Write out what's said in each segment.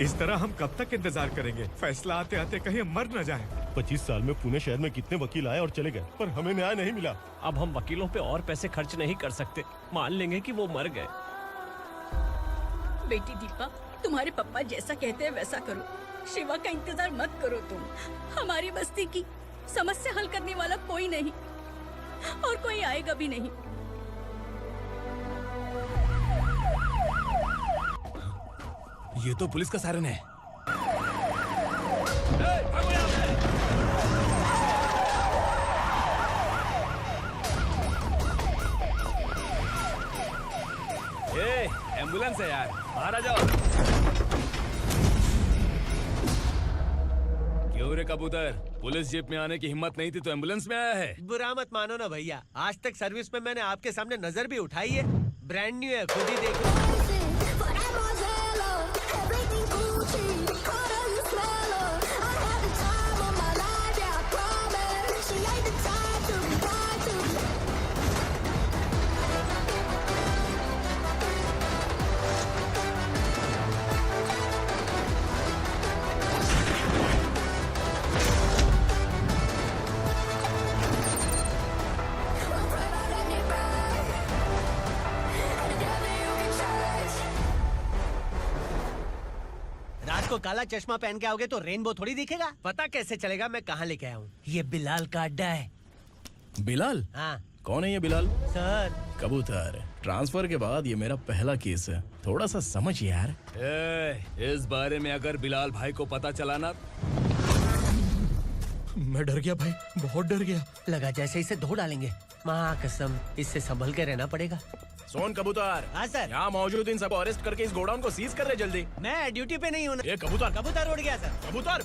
इस तरह हम कब तक इंतजार करेंगे? फैसला आते आते कहीं मर न जाए। 25 साल में पुणे शहर में कितने वकील आए और चले गए, पर हमें न्याय नहीं मिला। अब हम वकीलों पे और पैसे खर्च नहीं कर सकते। मान लेंगे कि वो मर गए। बेटी दीपा, तुम्हारे पापा जैसा कहते हैं वैसा करो। शिवा का इंतजार मत करो तुम। हमारी बस्ती की समस्या हल करने वाला कोई नहीं और कोई आएगा भी नहीं। ये तो पुलिस का सायरन है। एम्बुलेंस है यार, बाहर आ जाओ। क्यों रे कबूतर, पुलिस जीप में आने की हिम्मत नहीं थी तो एम्बुलेंस में आया है? बुरा मत मानो ना भैया, आज तक सर्विस में मैंने आपके सामने नजर भी उठाई है। ब्रांड न्यू है, खुद ही देखो। रात को काला चश्मा पहन के आओगे तो रेनबो थोड़ी दिखेगा। पता कैसे चलेगा मैं कहाँ लेके आया हूँ? ये बिलाल का अड्डा है। बिलाल? हाँ कौन है ये बिलाल? सर, कबूतर, ट्रांसफर के बाद ये मेरा पहला केस है, थोड़ा सा समझ यार। इस बारे में अगर बिलाल भाई को पता चला ना। मैं डर गया भाई, बहुत डर गया। लगा जैसे इसे धो डालेंगे। माँ कसम, इससे संभल के रहना पड़ेगा। सोन कबूतर। हाँ सर। यहाँ मौजूद इन सबको अरेस्ट करके इस गोडाउन को सीज कर रहे जल्दी। मैं ड्यूटी पे नहीं हूँ। ये कबूतर। कबूतर उड़ गया सर। कबूतर।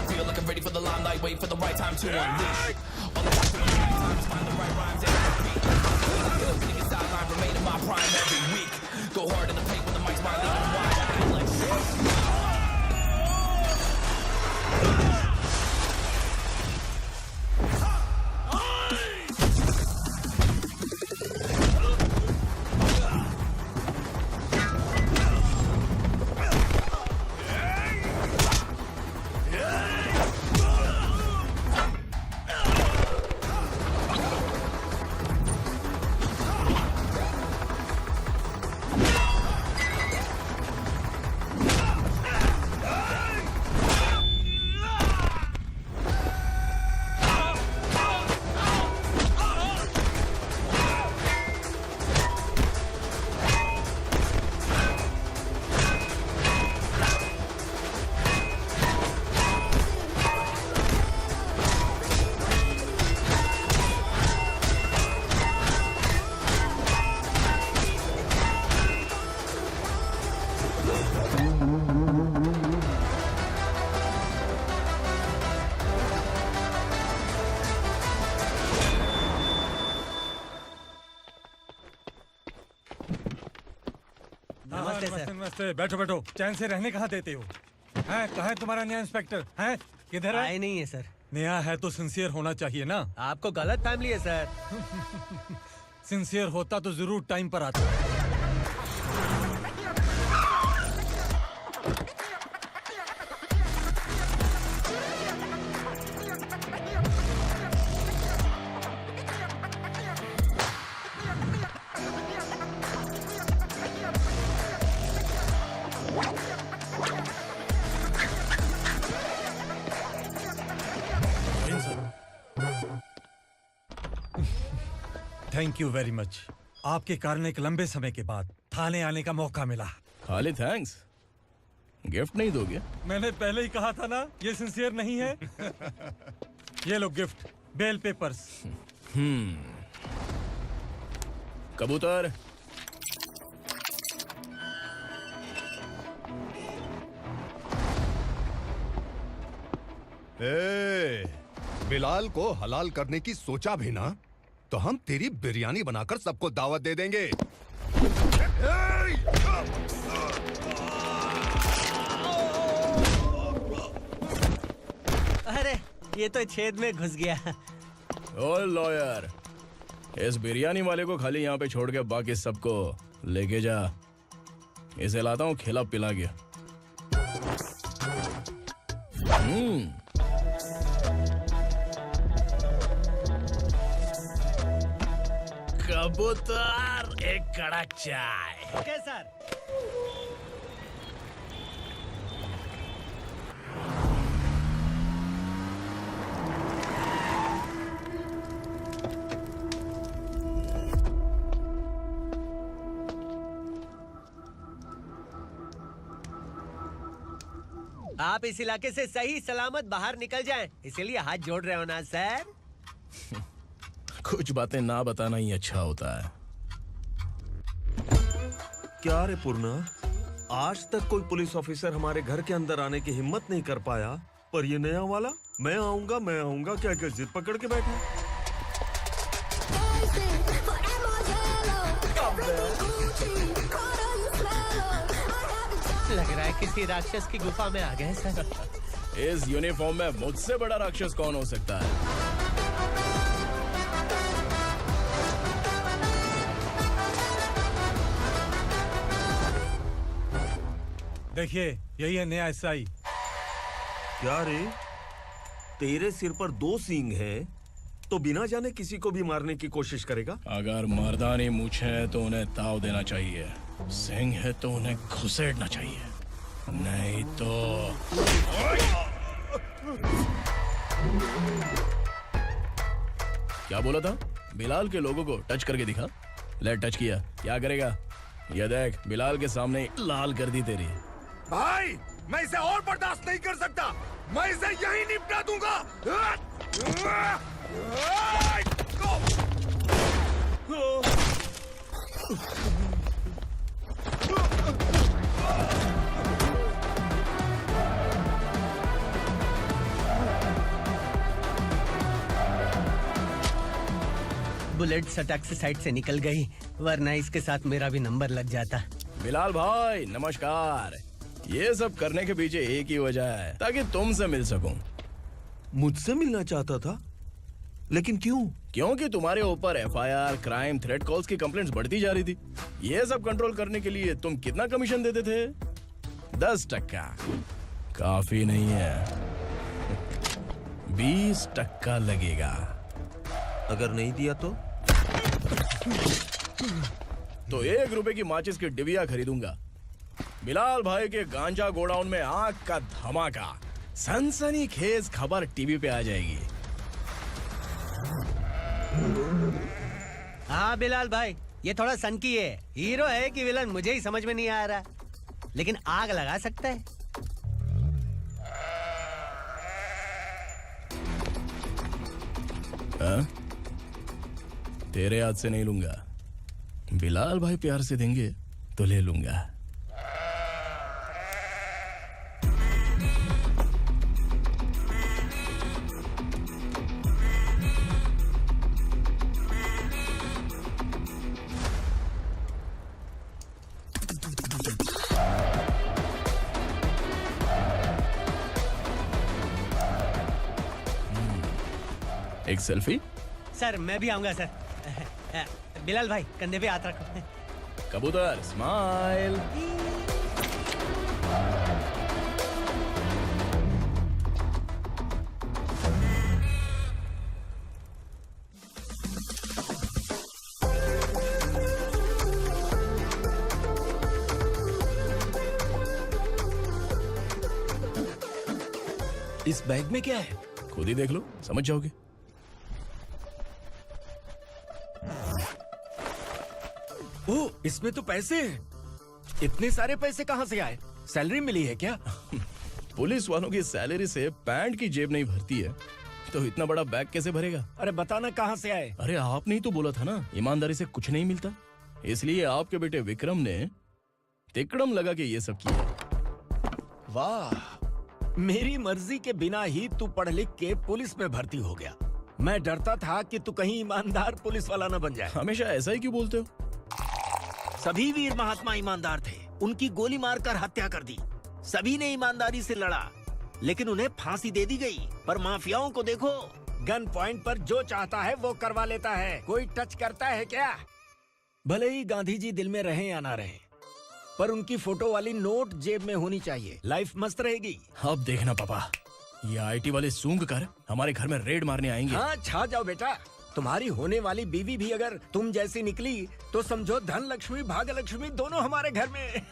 Feel like I'm ready for the limelight, wait for the right time to unleash. All I got to do is find the right rhymes and beat. Niggas sideline remain in my prime every week. Go hard in the paint when the mic's my lead. Wide eye like shit. नमस्ते, बैठो बैठो। चैन से रहने कहाँ देते हो? हैं, कहाँ है तुम्हारा नया इंस्पेक्टर? हैं, किधर है? आए नहीं है सर। नया है तो सिंसियर होना चाहिए ना। आपको गलत फैमिली है सर। सिंसियर होता तो जरूर टाइम पर आता। Thank you very much. आपके कारण एक लंबे समय के बाद थाने आने का मौका मिला। खाली थैंक्स, गिफ्ट नहीं दोगे? मैंने पहले ही कहा था ना, ये सिंसियर नहीं है। ये लो गिफ्ट, बेल पेपर्स। कबूतर, बिलाल को हलाल करने की सोचा भी ना तो हम तेरी बिरयानी बनाकर सबको दावत दे देंगे। अरे ये तो छेद में घुस गया। ओ लॉयर, इस बिरयानी वाले को खाली यहाँ पे छोड़ के बाकी सबको लेके जा। इसे लाता हूँ खिला पिला के। कबूतर, एक कड़क चाय। Okay sir. आप इस इलाके से सही सलामत बाहर निकल जाएं, इसीलिए हाथ जोड़ रहे हो ना सर। कुछ बातें ना बताना ही अच्छा होता है। क्या रे पूर्णा, आज तक कोई पुलिस ऑफिसर हमारे घर के अंदर आने की हिम्मत नहीं कर पाया, पर ये नया वाला मैं आऊंगा क्या क्या जिद पकड़ के बैठा। लग रहा है किसी राक्षस की गुफा में आ गए सर। इस यूनिफॉर्म में मुझसे बड़ा राक्षस कौन हो सकता है? देखिए यही है नया एसआई। क्या रे, तेरे सिर पर 2 सींग है तो बिना जाने किसी को भी मारने की कोशिश करेगा? अगर मर्दानी मूछें है तो उन्हें ताव देना चाहिए, सिंह है तो उन्हें घुसेड़ना चाहिए, नहीं तो। क्या बोला था? बिलाल के लोगों को टच करके दिखा। ले टच किया, क्या करेगा? ये देख, बिलाल के सामने ही लाल कर दी तेरी। भाई, मैं इसे और बर्दाश्त नहीं कर सकता। मैं इसे यहीं निपटा दूंगा। बुलेट सटक से साइड से निकल गई, वरना इसके साथ मेरा भी नंबर लग जाता। बिलाल भाई नमस्कार। ये सब करने के पीछे एक ही वजह है, ताकि तुमसे मिल सकूं। मुझसे मिलना चाहता था, लेकिन क्यों? क्योंकि तुम्हारे ऊपर एफआईआर, क्राइम, थ्रेट कॉल्स की कंप्लेंट्स बढ़ती जा रही थी। ये सब कंट्रोल करने के लिए तुम कितना कमीशन देते थे? 10%। काफी नहीं है, 20% लगेगा। अगर नहीं दिया तो 1 रुपए की माचिस की डिबिया खरीदूंगा। बिलाल भाई के गांजा गोडाउन में आग का धमाका, सनसनीखेज खबर टीवी पे आ जाएगी। हाँ बिलाल भाई, ये थोड़ा सनकी है। हीरो है कि विलन मुझे ही समझ में नहीं आ रहा, लेकिन आग लगा सकता है। तेरे हाथ से नहीं लूंगा, बिलाल भाई प्यार से देंगे तो ले लूंगा। एक सेल्फी? सर मैं भी आऊंगा सर। बिलाल भाई कंधे पे हाथ रखो। कबूतर स्माइल। इस बैग में क्या है? खुद ही देख लो, समझ जाओगे। ओह, इसमें तो पैसे हैं। इतने सारे पैसे कहाँ से आए? सैलरी मिली है क्या? पुलिस वालों की सैलरी से पैंट की जेब नहीं भरती है, तो इतना बड़ा बैग कैसे भरेगा? अरे बताना कहाँ से आए? अरे आपने ही तो बोला था ना, ईमानदारी से कुछ नहीं मिलता। इसलिए आपके बेटे विक्रम ने तिकड़म लगा के ये सब किया। वाह, मेरी मर्जी के बिना ही तू पढ़ लिख के पुलिस में भर्ती हो गया। मैं डरता था कि तू कहीं ईमानदार पुलिस वाला न बन जाए। हमेशा ऐसा ही क्यों बोलते हो? सभी वीर महात्मा ईमानदार थे, उनकी गोली मारकर हत्या कर दी। सभी ने ईमानदारी से लड़ा, लेकिन उन्हें फांसी दे दी गई। पर माफियाओं को देखो, गन पॉइंट पर जो चाहता है वो करवा लेता है। कोई टच करता है क्या? भले ही गांधी जी दिल में रहे या ना रहे, पर उनकी फोटो वाली नोट जेब में होनी चाहिए। लाइफ मस्त रहेगी। अब देखना पापा, ये आईटी वाले सूंघ कर हमारे घर में रेड मारने आएंगे। हाँ, छा जाओ बेटा। तुम्हारी होने वाली बीवी भी अगर तुम जैसी निकली तो समझो धन लक्ष्मी भाग्य लक्ष्मी दोनों हमारे घर में।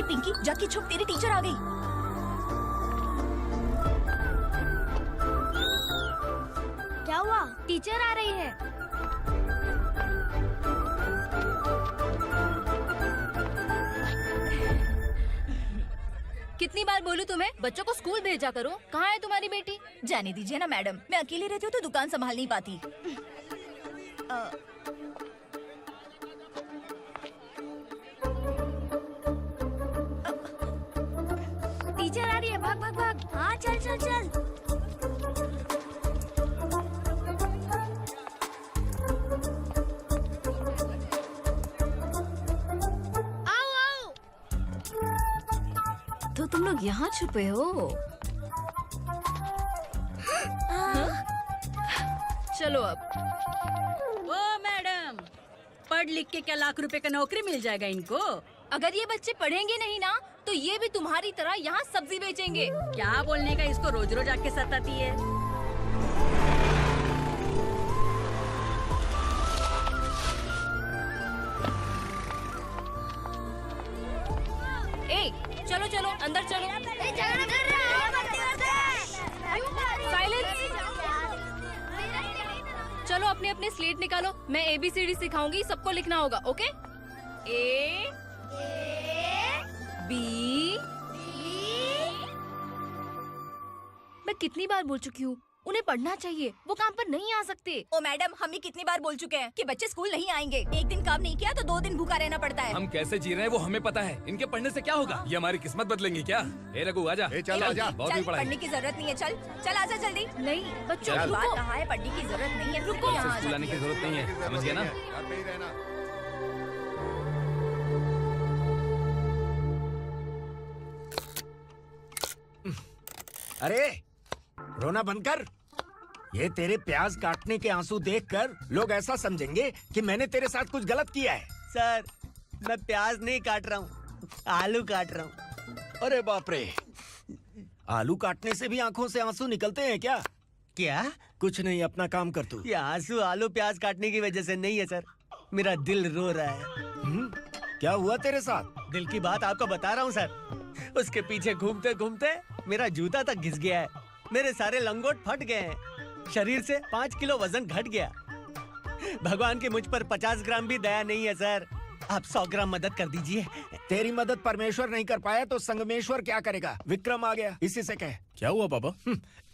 पिंकी, जाके छुप, तेरी टीचर आ गई। क्या हुआ? टीचर आ रही है। कितनी बार बोलूं तुम्हें, बच्चों को स्कूल भेजा करो। कहाँ है तुम्हारी बेटी? जाने दीजिए ना मैडम, मैं अकेली रहती हूँ तो दुकान संभाल नहीं पाती। टीचर आ रही है, भाग भाग भाग। हाँ, चल चल चल। आओ आओ। तो तुम लोग यहाँ छुपे हो? चलो अब। ओ मैडम, पढ़ लिख के क्या लाख रुपए का नौकरी मिल जाएगा इनको? अगर ये बच्चे पढ़ेंगे नहीं ना तो ये भी तुम्हारी तरह यहाँ सब्जी बेचेंगे। क्या बोलने का, इसको रोज रोज आके सताती है। ए, चलो चलो अंदर चलो। साइलेंस। चलो अपने अपने स्लेट निकालो, मैं ABCD सिखाऊंगी, सबको लिखना होगा। ओके? A B। मैं कितनी बार बोल चुकी हूँ, उन्हें पढ़ना चाहिए, वो काम पर नहीं आ सकते। ओ मैडम, हम ही कितनी बार बोल चुके हैं कि बच्चे स्कूल नहीं आएंगे। एक दिन काम नहीं किया तो 2 दिन भूखा रहना पड़ता है। हम कैसे जी रहे हैं वो हमें पता है, इनके पढ़ने से क्या होगा? ये हमारी किस्मत बदलेंगे क्या? ए रघु आजा। चल आजा। बहुत भी पढ़ाई। पढ़ने की जरूरत नहीं है, चल चल आजा जल्दी। नहीं बच्चों चल। की बात कहाँ है, पढ़ने की जरूरत नहीं है, रुको यहाँ। स्कूल आने की जरूरत नहीं है, समझ गया ना? घर पे ही रहना। अरे रोना बंद कर। ये तेरे प्याज काटने के आंसू देखकर लोग ऐसा समझेंगे कि मैंने तेरे साथ कुछ गलत किया है। सर, मैं प्याज नहीं काट रहा हूँ, आलू काट रहा हूँ। अरे बाप रे, आलू काटने से भी आंखों से आंसू निकलते हैं क्या? क्या? कुछ नहीं, अपना काम कर तू। ये आंसू आलू प्याज काटने की वजह से नहीं है सर, मेरा दिल रो रहा है। क्या हुआ तेरे साथ? दिल की बात आपको बता रहा हूँ सर। उसके पीछे घूमते घूमते मेरा जूता तक घिस गया है, मेरे सारे लंगोट फट गए हैं, शरीर से 5 किलो वजन घट गया। भगवान की मुझ पर 50 ग्राम भी दया नहीं है सर, आप 100 ग्राम मदद कर दीजिए। तेरी मदद परमेश्वर नहीं कर पाया तो संगमेश्वर क्या करेगा? विक्रम आ गया, इसी से कह। क्या हुआ पापा?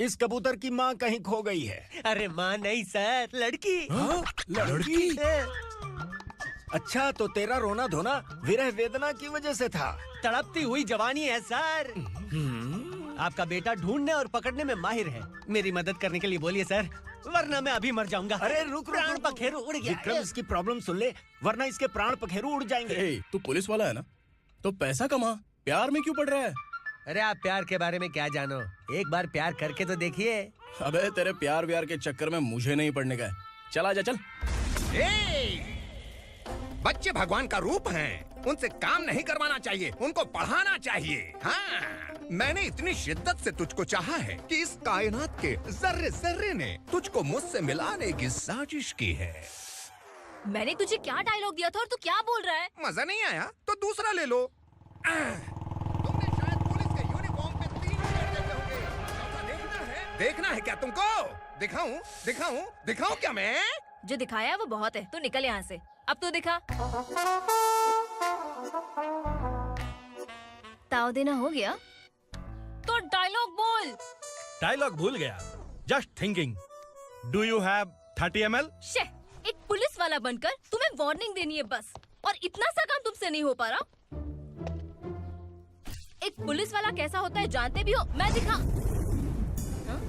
इस कबूतर की माँ कहीं खो गई है। अरे माँ नहीं सर, लड़की। लड़की? अच्छा, तो तेरा रोना धोना विरह वेदना की वजह से था। तड़पती हुई जवानी है सर। आपका बेटा ढूंढने और पकड़ने में माहिर है, मेरी मदद करने के लिए बोलिए सर, वरना मैं अभी मर जाऊंगा। अरे रुक, प्राण पखेरु उड़ गया। विक्रम, इसकी प्रॉब्लम सुन ले, वरना इसके प्राण पखेरु उड़ जाएंगे। तू पुलिस वाला है ना, तो पैसा कमा, प्यार में क्यों पड़ रहा है? अरे आप प्यार के बारे में क्या जानो, एक बार प्यार करके तो देखिए। अबे तेरे प्यार व्यार के चक्कर में मुझे नहीं पड़ने का है। चल आजा चल। बच्चे भगवान का रूप हैं, उनसे काम नहीं करवाना चाहिए, उनको पढ़ाना चाहिए। हाँ, मैंने इतनी शिद्दत से तुझको चाहा है कि इस कायनात के जर्रे जर्रे ने तुझको मुझसे मिलाने की साजिश की है। मैंने तुझे क्या डायलॉग दिया था और तू क्या बोल रहा है? मजा नहीं आया तो दूसरा ले लो। तुमने शायद पुलिस के यूनिफॉर्म पे 3 शेर देखे होंगे। चौथा देखना है क्या तुमको? दिखाऊं दिखाऊं दिखाऊं क्या मैं? जो दिखाया वो बहुत है, तू निकल यहाँ से। अब तो दिखा। ताव देना हो गया? डायलॉग बोल। डायलॉग भूल गया। Just thinking. Do you have 30 ml? शे, एक पुलिस वाला बनकर तुम्हें वार्निंग देनी है बस, और इतना सा काम तुमसे नहीं हो पा रहा। एक पुलिस वाला कैसा होता है जानते भी हो? मैं दिखा। हाँ?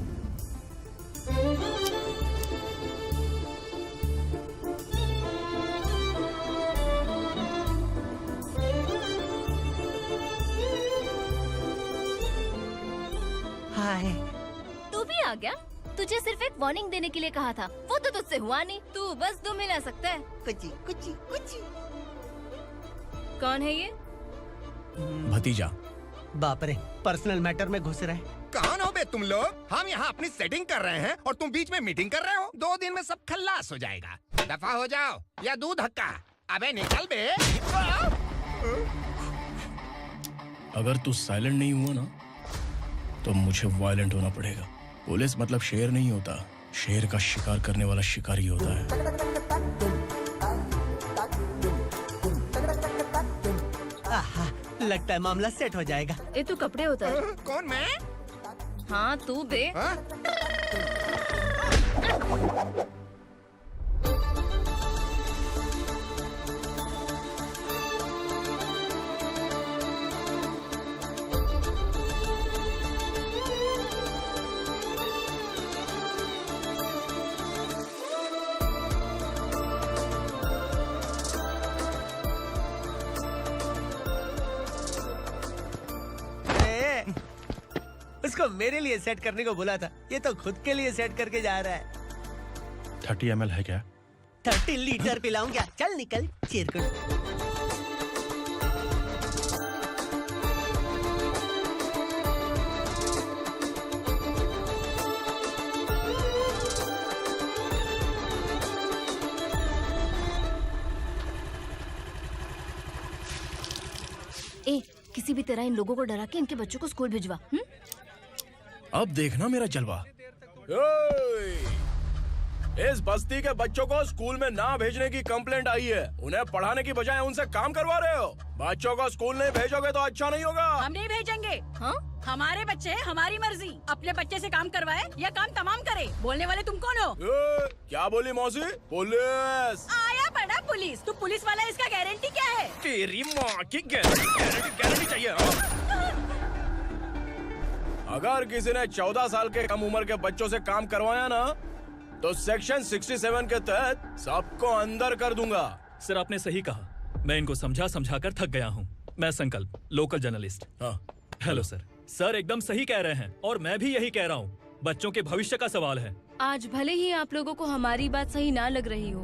हाय। तू भी आ गया? तुझे सिर्फ एक वार्निंग देने के लिए कहा था, वो तो तुझसे हुआ नहीं। तू बस दुम हिला सकता है। कुची कुची कुची। कौन है ये? भतीजा। बाप रे, पर्सनल मैटर में घुस रहे। कौन हो बे तुम लोग? हम यहाँ अपनी सेटिंग कर रहे हैं और तुम बीच में मीटिंग कर रहे हो। 2 दिन में सब खल्लास हो जाएगा। दफा हो जाओ या दूध हक्का। अबे निकल बे। अगर तू साइलेंट नहीं हुआ ना तो मुझे वायलेंट होना पड़ेगा। पुलिस मतलब शेर नहीं होता, शेर का शिकार करने वाला शिकारी होता है। आहा, लगता है मामला सेट हो जाएगा। ये तू कपड़े उतार। कौन मैं? हाँ तू बे। उसको मेरे लिए सेट करने को बोला था, ये तो खुद के लिए सेट करके जा रहा है। 30 ml है क्या? 30 लीटर पिलाऊं क्या? चल निकल चिरकुट। ए, किसी भी तरह इन लोगों को डरा के इनके बच्चों को स्कूल भिजवा। अब देखना मेरा जलवा। इस बस्ती के बच्चों को स्कूल में ना भेजने की कंप्लेंट आई है। उन्हें पढ़ाने की बजाय उनसे काम करवा रहे हो। बच्चों को स्कूल नहीं भेजोगे तो अच्छा नहीं होगा। हम नहीं भेजेंगे। हाँ? हमारे बच्चे हमारी मर्जी। अपने बच्चे से काम करवाए या काम तमाम करे। बोलने वाले तुम कौन हो? क्या बोली मौसी? पुलिस आया बड़ा पुलिस। तू पुलिस वाला, इसका गारंटी क्या है? तेरी माँ की गारंटी चाहिए। अगर किसी ने 14 साल के कम उम्र के बच्चों से काम करवाया ना तो सेक्शन 67 के तहत सबको अंदर कर दूंगा। सर आपने सही कहा। मैं इनको समझा कर थक गया हूँ। मैं संकल्प, लोकल जर्नलिस्ट। हाँ। Hello sir. सर एकदम सही कह रहे हैं और मैं भी यही कह रहा हूँ। बच्चों के भविष्य का सवाल है। आज भले ही आप लोगों को हमारी बात सही ना लग रही हो,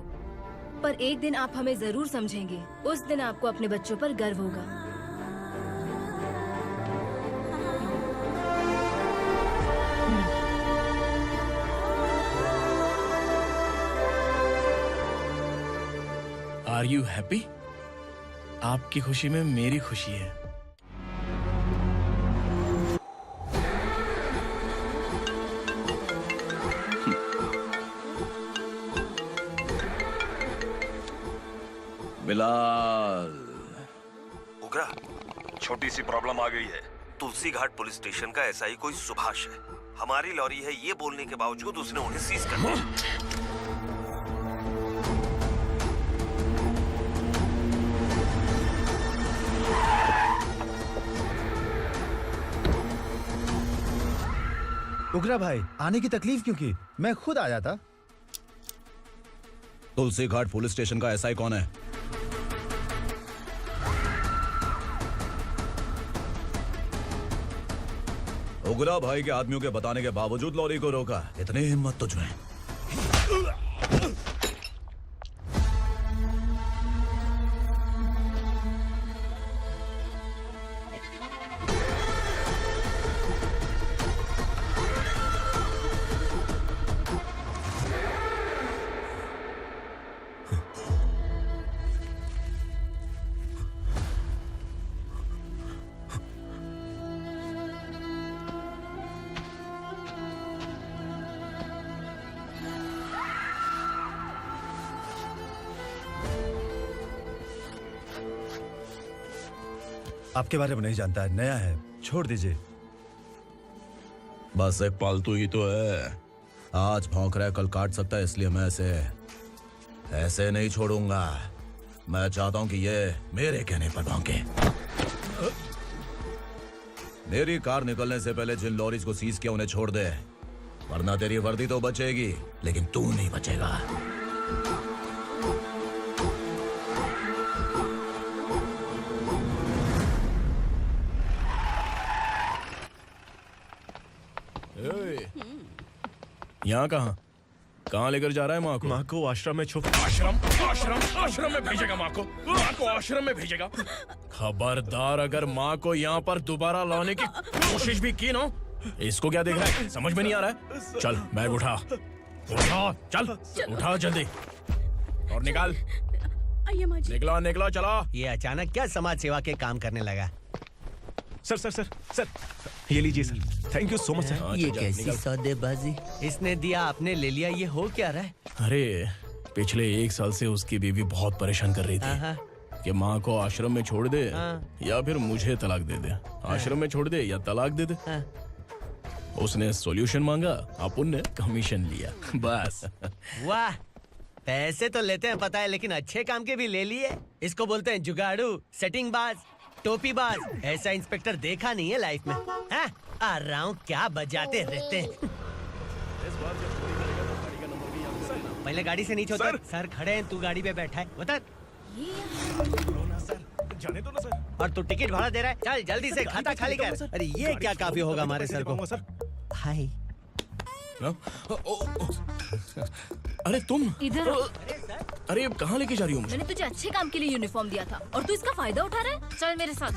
पर एक दिन आप हमें जरूर समझेंगे। उस दिन आपको अपने बच्चों पर गर्व होगा। Are you happy? आपकी खुशी में मेरी खुशी है। बिलाल। उगरा, छोटी सी प्रॉब्लम आ गई है। तुलसी घाट पुलिस स्टेशन का ऐसा ही कोई सुभाष है। हमारी लॉरी है ये बोलने के बावजूद उसने उन्हें सीज कर दिया। उगरा भाई, आने की तकलीफ क्यों की? मैं खुद आ जाता। तुलसी घाट पुलिस स्टेशन का एसआई कौन है? उगरा भाई के आदमियों के बताने के बावजूद लॉरी को रोका। इतनी हिम्मत तुझमें? आपके बारे में नहीं जानता है, नया है, छोड़ दीजिए। बस एक पालतू ही तो है। आज भौंक रहा है, कल काट सकता है, इसलिए मैं ऐसे नहीं छोड़ूंगा। मैं चाहता हूं कि ये मेरे कहने पर भौंके। मेरी कार निकलने से पहले जिन लॉरीज को सीज किया उन्हें छोड़ दे, वरना तेरी वर्दी तो बचेगी लेकिन तू नहीं बचेगा। यहाँ कहाँ लेकर जा रहा है माँ को? माँ को आश्रम में छुप। आश्रम में भेजेगा माँ को आश्रम में भेजेगा। खबरदार, अगर माँ को यहाँ पर दोबारा लाने की कोशिश भी की ना, इसको क्या देख रहा है? समझ में नहीं आ रहा है? चल बैग उठा, चल उठा जल्दी और निकाल। निकला चला। ये अचानक क्या समाज सेवा के काम करने लगा? सर ये लीजिए sir. Thank you so much sir. ये कैसी सौदेबाजी? इसने दिया, आपने ले लिया, ये हो क्या रहा है? अरे पिछले 1 साल से उसकी बीवी बहुत परेशान कर रही थी कि माँ को आश्रम में छोड़ दे या फिर मुझे तलाक दे दे। आश्रम में छोड़ दे या तलाक दे दे। उसने सॉल्यूशन मांगा, अपन ने कमीशन लिया, बस। वाह, पैसे तो लेते हैं पता है, लेकिन अच्छे काम के भी ले लिए। इसको बोलते हैं जुगाड़ू, सेटिंग बाज, टोपी बाज। ऐसा इंस्पेक्टर देखा नहीं है लाइफ में। हाँ? आ रहा हूँ, क्या बजाते रहते हैं। पहले गाड़ी से नीचे उतर। सर खड़े हैं, तू गाड़ी पे बैठा है, उतर। जाने दो ना सर। और तू टिकट भाड़ा दे रहा है? चल जल्दी से खाता खाली कर। अरे ये क्या काफी होगा हमारे सर को? हाय। अरे तुम इधर। अरे कहाँ लेके जा रही हो मुझे? मैंने तुझे अच्छे काम के लिए यूनिफॉर्म दिया था और तू इसका फायदा उठा रहा है। चल मेरे साथ।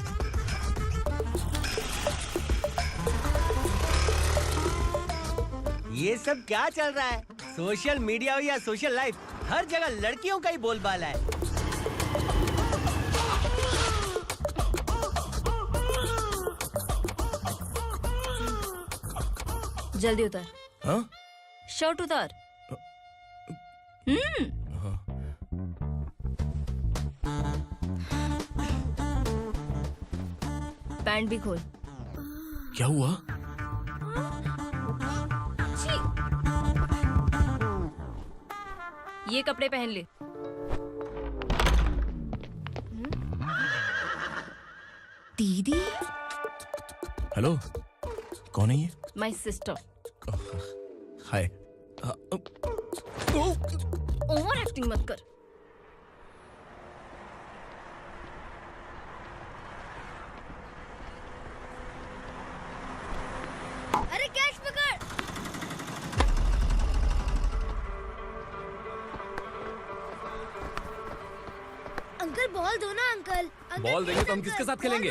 ये सब क्या चल रहा है? सोशल मीडिया हो या सोशल लाइफ, हर जगह लड़कियों का ही बोलबाला है। जल्दी उतर। हाँ? शर्ट उतार। पैंट भी खोल। क्या हुआ? ये कपड़े पहन ले। दीदी। हेलो, कौन है ये? My sister. Hi. Over acting मत कर। अरे कैच पकड़। अंकल बॉल दो ना अंकल। बॉल देंगे तो हम किसके साथ खेलेंगे?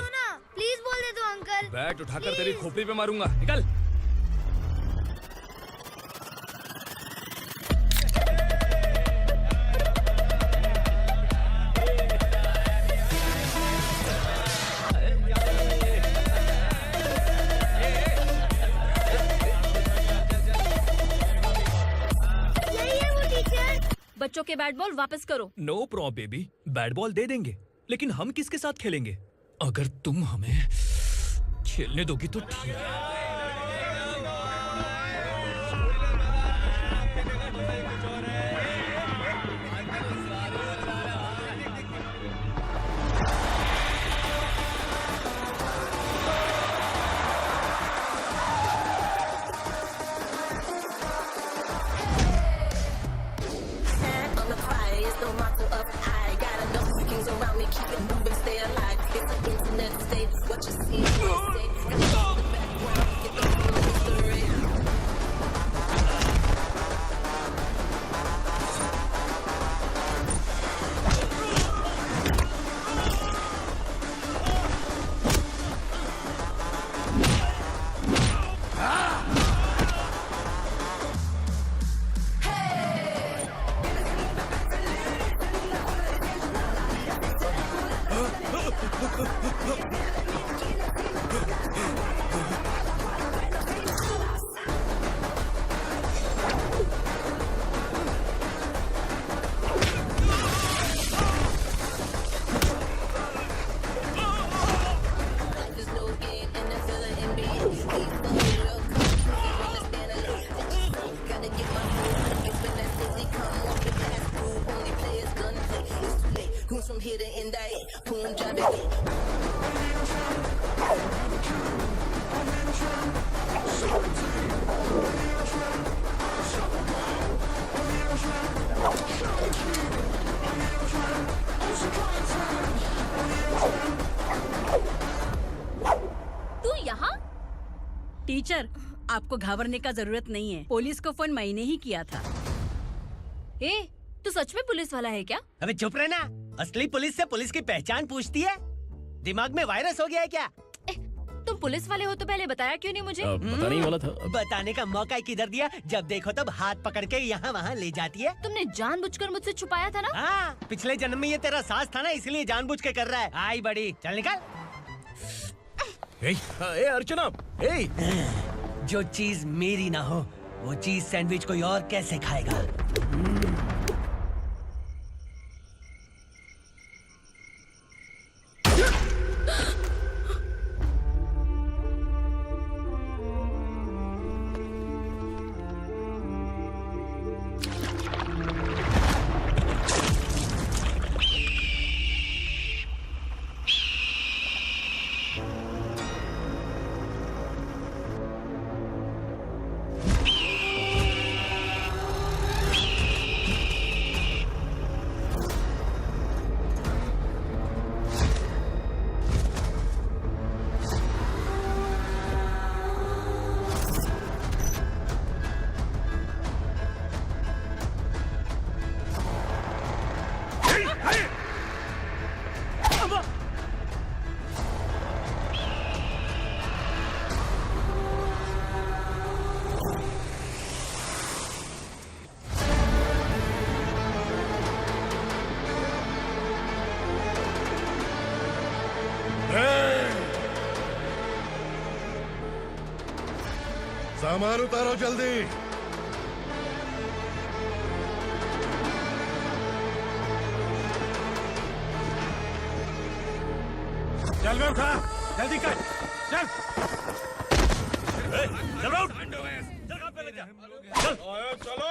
प्लीज बॉल दे दो अंकल। बैट उठाकर तेरी खोपड़ी पे मारूंगा, निकल। बच्चों के बैट बॉल वापस करो। No problem baby, bat ball दे देंगे, लेकिन हम किसके साथ खेलेंगे? अगर तुम हमें खेलने दोगी तो ठीक है। No motto of I gotta know the kings around me, keep it moving, stay alive. It's an internet state, what you see, say. Got the background. goons from here to Indai, Punjabi. तू यहाँ? Teacher, आपको घबराने का जरूरत नहीं है। Police को phone मैंने ही किया था। ए, तू सच में पुलिस वाला है क्या? अबे चुप रहना। असली पुलिस से पुलिस की पहचान पूछती है? दिमाग में वायरस हो गया है क्या? तुम पुलिस वाले हो तो पहले बताया क्यों नहीं मुझे? बताने ही वाला था। बताने का मौका किधर दिया? जब देखो तब हाथ पकड़ के यहाँ वहाँ ले जाती है। तुमने जानबूझकर मुझसे छुपाया था ना? हाँ, पिछले जन्म में ये तेरा सास था ना, इसलिए जानबूझ के कर रहा है। आई बड़ी, चल निकल। ए अर्चना, ए जो चीज मेरी ना हो, वो चीज सैंडविच कोई और कैसे खाएगा? सामान उतारो जल्दी। चल बे उठा, जल्दी कर, चल। चल राउंड। चलो।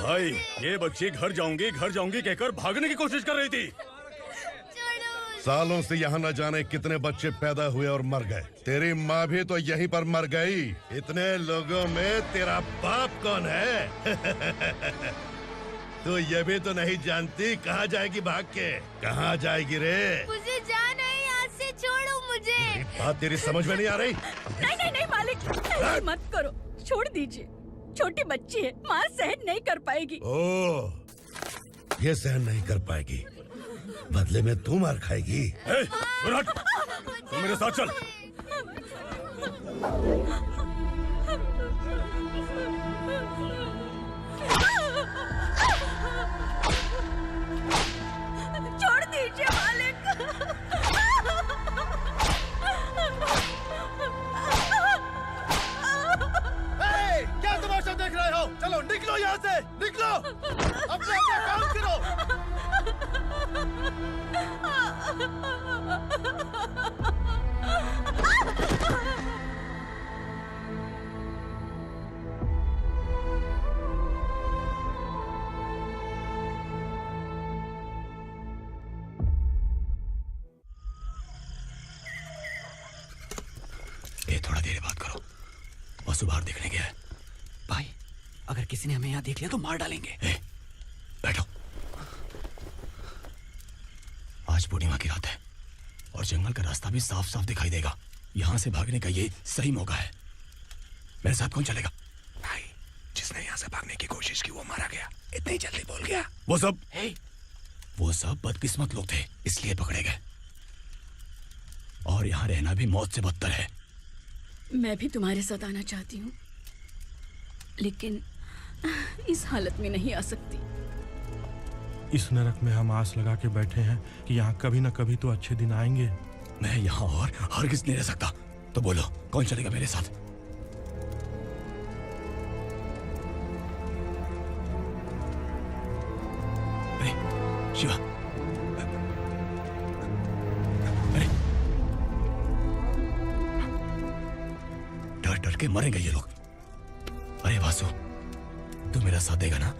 भाई, ये बच्ची घर जाऊंगी कहकर भागने की कोशिश कर रही थी। सालों से यहाँ न जाने कितने बच्चे पैदा हुए और मर गए। तेरी माँ भी तो यहीं पर मर गई। इतने लोगों में तेरा बाप कौन है? तू ये भी तो नहीं जानती कहाँ जाएगी भाग के? कहाँ जाएगी रे? मुझे जाना है, यहाँ से छोड़ो मुझे। बात तेरी समझ में नहीं आ रही? नहीं मालिक, ऐसे मत करो, छोड़ दीजिए। छोटी बच्ची है, माँ सहन नहीं कर पाएगी। ओह, ये सहन नहीं कर पाएगी, बदले में तू मार खाएगी। तू मेरे साथ चल। छोड़ दीजिए मालिक। क्या तमाशा देख रहे हो? चलो निकलो यहाँ से, निकलो। अपना काम करो। ये थोड़ा देर बात करो। वसु बाहर देखने गया है। भाई, अगर किसी ने हमें यहाँ देख लिया तो मार डालेंगे। बैठो। आज पूर्णिमा की रात है और जंगल का रास्ता भी साफ साफ दिखाई देगा। यहाँ से भागने का ये सही मौका है। मेरे साथ कौन चलेगा? भाई, जिसने यहाँ से भागने की कोशिश की वो मारा गया। इतनी जल्दी बोल गया। वो सब बदकिस्मत लोग थे, इसलिए पकड़े गए। और यहाँ रहना भी मौत से बदतर है। मैं भी तुम्हारे साथ आना चाहती हूँ, लेकिन इस हालत में नहीं आ सकती। इस नरक में हम आस लगा के बैठे हैं कि यहाँ कभी न कभी तो अच्छे दिन आएंगे। मैं यहाँ और हरगिज़ नहीं रह सकता। तो बोलो, कौन चलेगा मेरे साथ? अरे शिवा, अरे डर डर के मरेंगे ये लोग। अरे वासु, तू मेरा साथ देगा ना?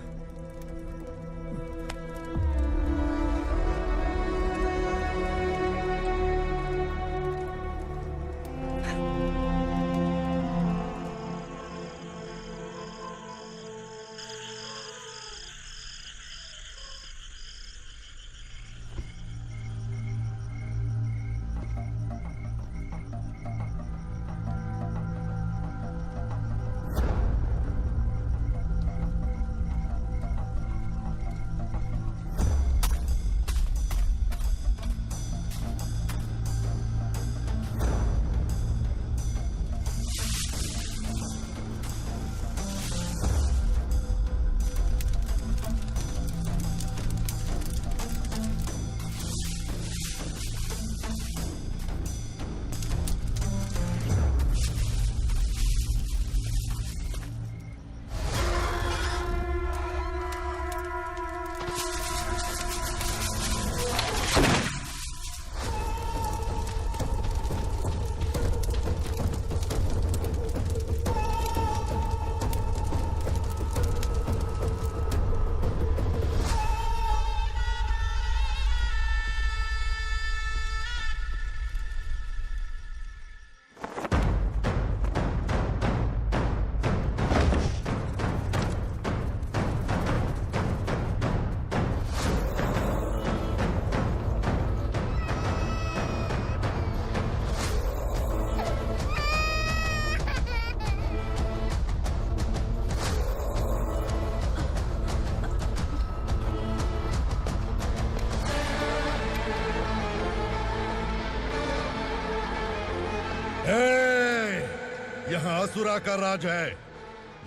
यहाँ असुरा का राज है।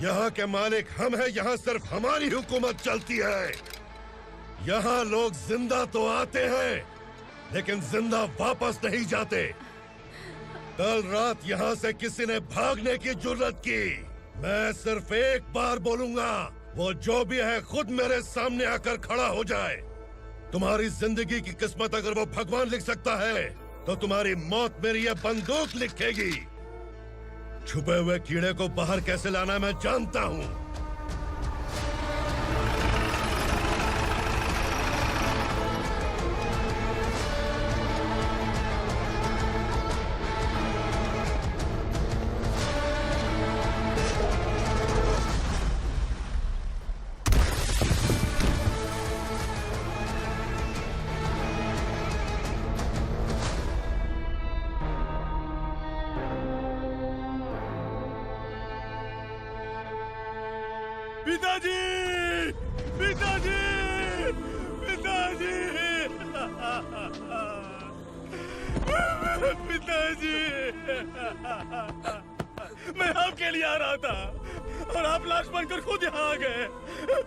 यहाँ के मालिक हम हैं, यहाँ सिर्फ हमारी हुकूमत चलती है। यहाँ लोग जिंदा तो आते हैं लेकिन जिंदा वापस नहीं जाते। कल रात यहाँ से किसी ने भागने की जुर्रत की, मैं सिर्फ एक बार बोलूंगा, वो जो भी है खुद मेरे सामने आकर खड़ा हो जाए। तुम्हारी जिंदगी की किस्मत अगर वो भगवान लिख सकता है तो तुम्हारी मौत मेरी ये बंदूक लिखेगी। छुपे हुए कीड़े को बाहर कैसे लाना मैं जानता हूँ। पिताजी, पिताजी, पिताजी, पिताजी, मैं आपके लिए आ रहा था और आप लाश बनकर खुद यहाँ आ गए।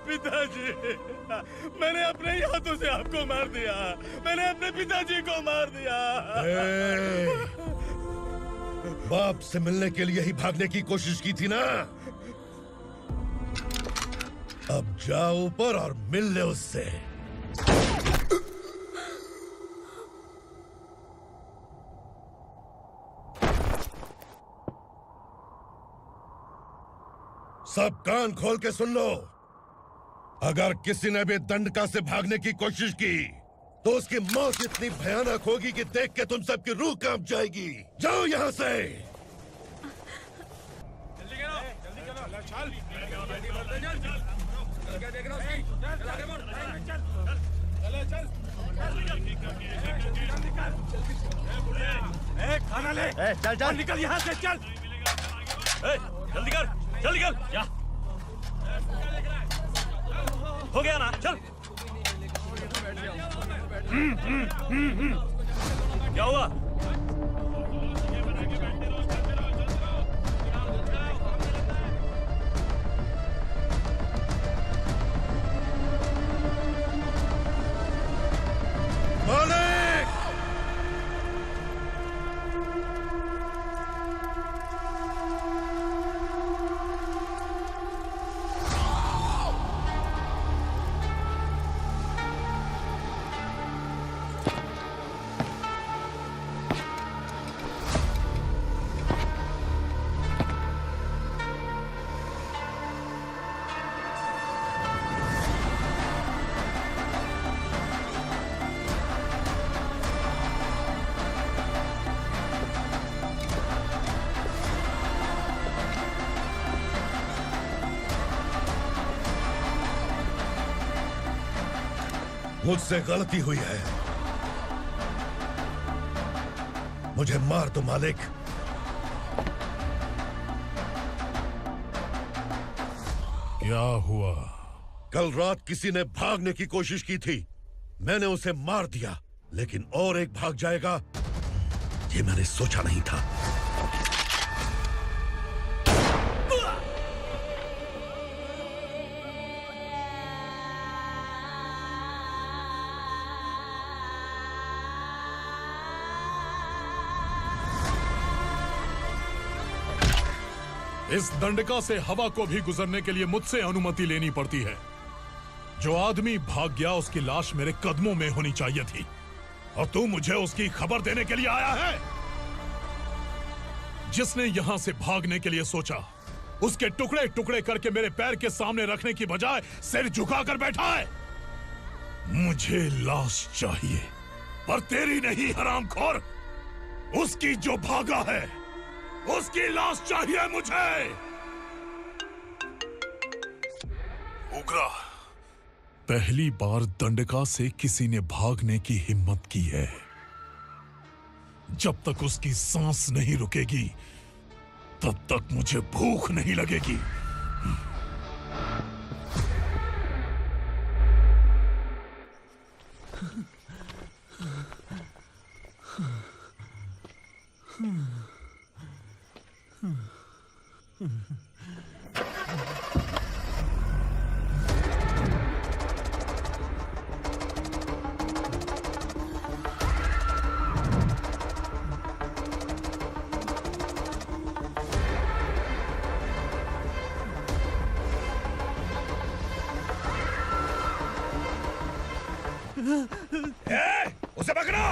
पिताजी, मैंने अपने ही हाथों से आपको मार दिया, मैंने अपने पिताजी को मार दिया। बाप से मिलने के लिए ही भागने की कोशिश की थी ना? अब जाओ ऊपर और मिल ले उससे। सब कान खोल के सुन लो। अगर किसी ने भी दंडका से भागने की कोशिश की तो उसकी मौत इतनी भयानक होगी कि देख के तुम सबकी रूह कांप जाएगी। जाओ यहाँ से। खाना ले। चल चल निकल यहाँ से, चल। जल्दी कर, जल्दी कर। जा। हो गया ना, चल। क्या हुआ? मुझसे गलती हुई है, मुझे मार दो मालिक। क्या हुआ? कल रात किसी ने भागने की कोशिश की थी, मैंने उसे मार दिया, लेकिन और एक भाग जाएगा ये मैंने सोचा नहीं था। इस दंडका से हवा को भी गुजरने के लिए मुझसे अनुमति लेनी पड़ती है। जो आदमी भाग गया उसकी लाश मेरे कदमों में होनी चाहिए थी, और तू मुझे उसकी खबर देने के लिए आया है। जिसने यहां से भागने के लिए सोचा उसके टुकड़े टुकड़े करके मेरे पैर के सामने रखने की बजाय सिर झुकाकर बैठा है। मुझे लाश चाहिए, पर तेरी नहीं हरामखोर, उसकी जो भागा है उसकी लाश चाहिए मुझे। उग्रा, पहली बार दंडका से किसी ने भागने की हिम्मत की है। जब तक उसकी सांस नहीं रुकेगी तब तक मुझे भूख नहीं लगेगी। उसे पकड़ो।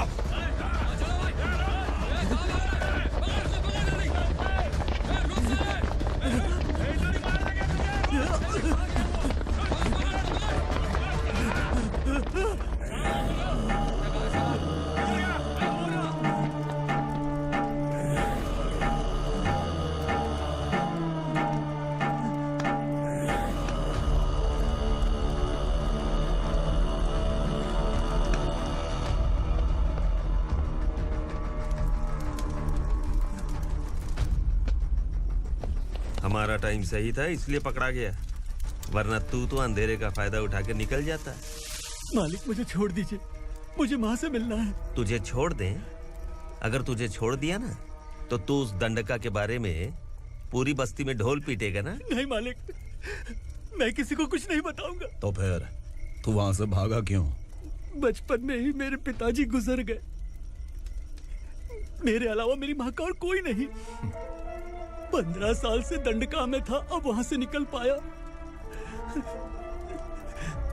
हमारा टाइम सही था इसलिए पकड़ा गया, वरना तू तो अंधेरे का फायदा उठा के निकल जाता। मालिक मुझे छोड़ दीजिए, मुझे माँ से मिलना है। तुझे छोड़ दें? अगर तुझे छोड़ दिया ना तो तू उस दंडका के बारे में पूरी बस्ती में ढोल पीटेगा ना। नहीं मालिक, मैं किसी को कुछ नहीं बताऊंगा। तो फिर तू वहां से भागा क्यों? बचपन में ही मेरे पिताजी गुजर गए, मेरे अलावा मेरी माँ का और कोई नहीं। 15 साल से दंडका में था, अब वहां से निकल पाया।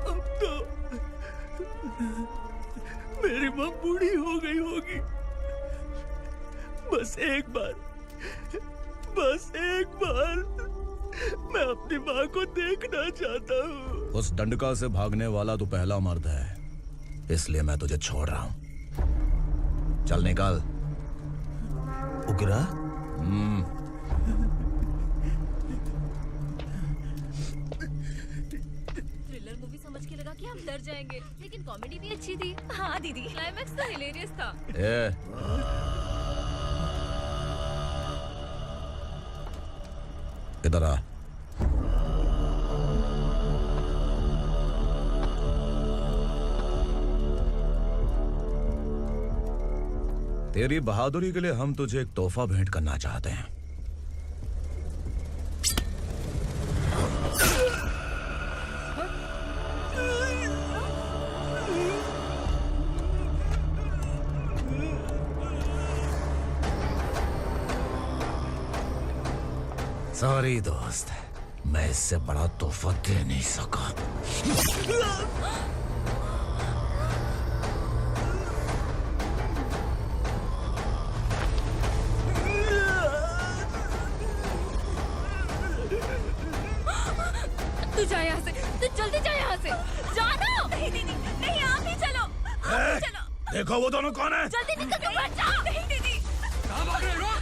अब तो मेरी माँ बूढ़ी हो गई होगी। बस एक बार मैं अपनी माँ को देखना चाहता हूँ। उस दंडका से भागने वाला तू पहला मर्द है, इसलिए मैं तुझे छोड़ रहा हूँ। चल निकल। उग्रा? थ्रिलर मूवी समझ के लगा कि हम डर जाएंगे, लेकिन कॉमेडी भी अच्छी थी। हाँ दीदी, क्लाइमैक्स तो हिलेरियस था। इधर आ। तेरी बहादुरी के लिए हम तुझे एक तोहफा भेंट करना चाहते हैं। सॉरी दोस्त, मैं इससे बड़ा तोहफा दे नहीं सका। तू जा यहाँ से, तू जल्दी जा यहाँ से। जाना। नहीं दीदी, नहीं आप ही चलो, आप ही चलो। देखो वो दोनों कौन है? जल्दी निकल के मत जाओ। नहीं दीदी। कहाँ भाग रहे हो?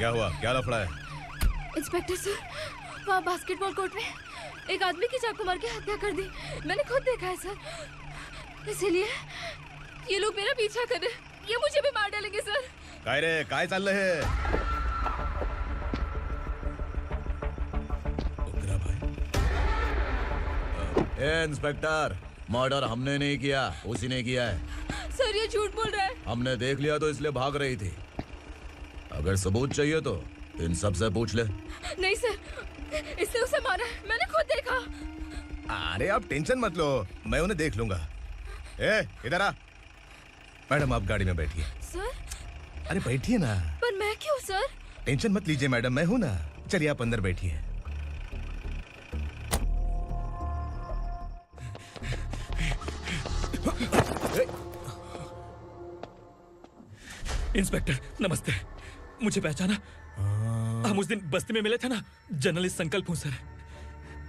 क्या हुआ? क्या लफड़ा है? इंस्पेक्टर सर, वहाँ बास्केटबॉल कोर्ट में एक आदमी की चाकू मार के हत्या कर दी। मैंने खुद देखा है सर, इसीलिए ये लोग मेरा पीछा कर रहे, ये मुझे भी मार डालेंगे सर। काय रे, काय चाललंय हे? ए इंस्पेक्टर, मर्डर हमने नहीं किया, उसी ने किया है। सर ये झूठ बोल रहा है। हमने देख लिया तो इसलिए भाग रही थी। अगर सबूत चाहिए तो इन सब से पूछ ले। नहीं सर, इसने उसे मारा है, मैंने खुद देखा। अरे आप टेंशन मत लो, मैं उन्हें देख लूंगा। ए, इधर आ। मैडम आप गाड़ी में बैठिए। सर? अरे बैठिए ना। पर मैं क्यों सर? टेंशन मत लीजिए मैडम, मैं हूं ना। चलिए आप अंदर बैठिए। इंस्पेक्टर नमस्ते, मुझे पहचाना? हम उस दिन बस्ती में मिले थे ना। जर्नलिस्ट संकल्प हूँ सर।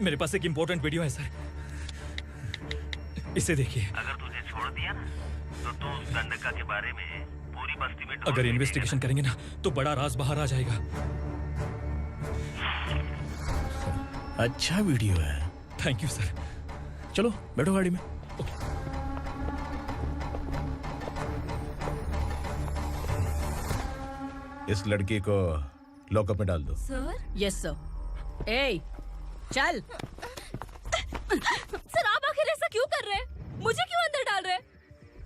मेरे पास एक इम्पोर्टेंट वीडियो है सर, इसे देखिए। अगर तुझे छोड़ दिया ना तो तू उस दंडका के बारे में पूरी बस्ती में अगर इन्वेस्टिगेशन करेंगे ना तो बड़ा राज बाहर आ जाएगा। अच्छा वीडियो है। Thank you sir. चलो बैठो गाड़ी में। इस लड़की को लॉकअप में डाल दो। सर? Yes sir. ए, चल। सर आप आखिर ऐसा क्यों कर रहे हैं? मुझे क्यों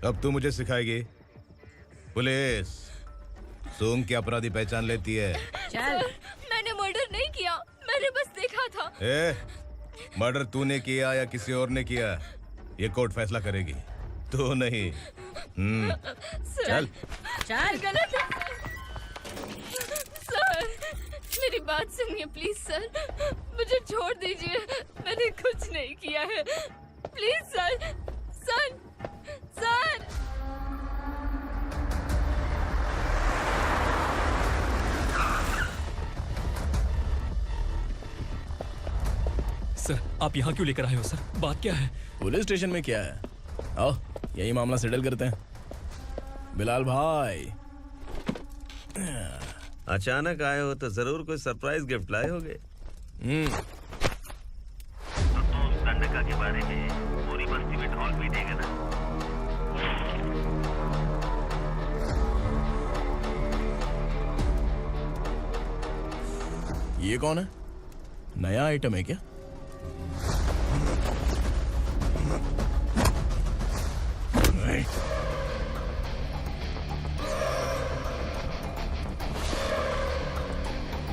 अब तू मुझे सिखाएगी? पुलिस सूंघ के अपराधी पहचान लेती है। सर, मैंने मर्डर नहीं किया, मैंने बस देखा था। मर्डर तूने किया या किसी और ने किया, ये कोर्ट फैसला करेगी, तू नहीं। चल चल। गलत है सर, मेरी बात सुनिए प्लीज सर, मुझे छोड़ दीजिए, मैंने कुछ नहीं किया है, please sir. Sir sir sir, आप यहाँ क्यों लेकर आए हो सर? बात क्या है? पुलिस स्टेशन में क्या है? आओ यही मामला सेटल करते हैं। बिलाल भाई, अचानक आए हो तो जरूर कोई सरप्राइज गिफ्ट लाए होगे। गंडका के बारे में पूरी बस्ती में ढोल पीटेगा ना। ये कौन है? नया आइटम है क्या?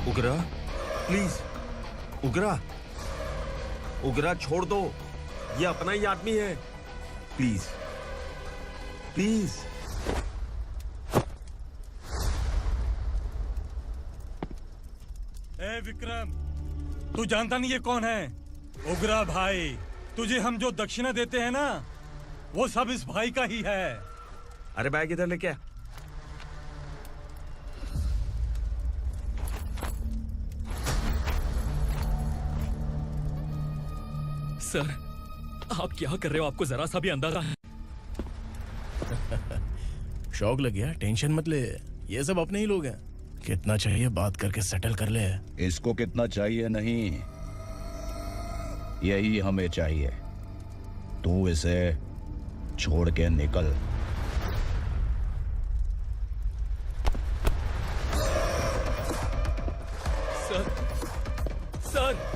उगरा, प्लीज उगरा, उगरा छोड़ दो, ये अपना ही आदमी है, प्लीज प्लीज। ए विक्रम, तू जानता नहीं ये कौन है? उगरा भाई, तुझे हम जो दक्षिणा देते हैं ना, वो सब इस भाई का ही है। अरे बैग इधर लेके आ। सर, आप क्या कर रहे हो? आपको जरा सा भी अंदाजा है? शौक लग गया? टेंशन मत ले, ये सब अपने ही लोग हैं। कितना चाहिए बात करके सेटल कर ले। इसको कितना चाहिए नहीं, यही हमें चाहिए। तू इसे छोड़ के निकल। सर, सर,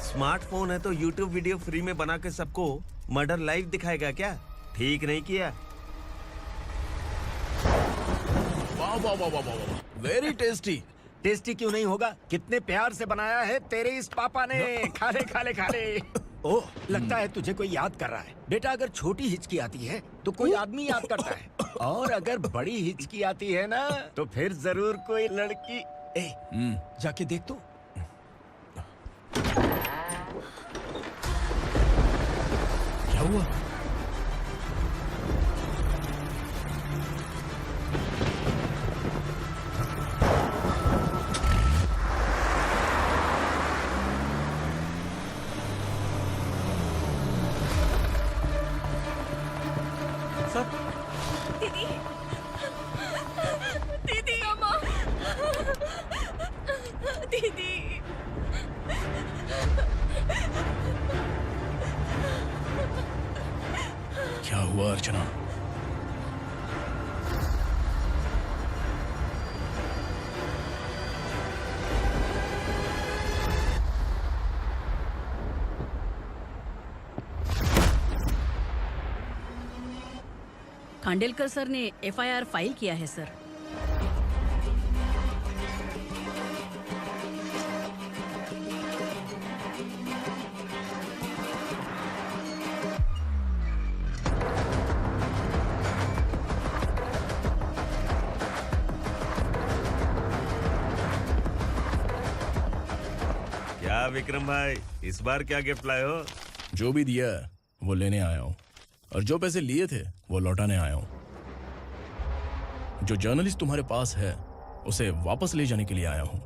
स्मार्टफोन है तो YouTube वीडियो फ्री में बना के सबको मर्डर लाइव दिखाएगा क्या? ठीक नहीं किया। वाह वाह वाह वाह वाह, वेरी टेस्टी। टेस्टी क्यों नहीं होगा? कितने प्यार से बनाया है तेरे इस पापा ने। खा ले खा ले खा ले। ओह, लगता है तुझे कोई याद कर रहा है। बेटा, अगर छोटी हिचकी आती है तो कोई आदमी याद करता है, और अगर बड़ी हिचकी आती है ना तो फिर जरूर कोई लड़की। जाके देख तो। क्या हुआ? दीदी, दीदी, अम्मा, दीदी। क्या हुआ अर्चना? खांडेलकर सर ने एफआईआर फाइल किया है सर। क्या विक्रम भाई, इस बार क्या गिफ्ट लाए हो? जो भी दिया है वो लेने आया हूँ, और जो पैसे लिए थे वो लौटाने आया हूँ। जो जर्नलिस्ट तुम्हारे पास है उसे वापस ले जाने के लिए आया हूँ।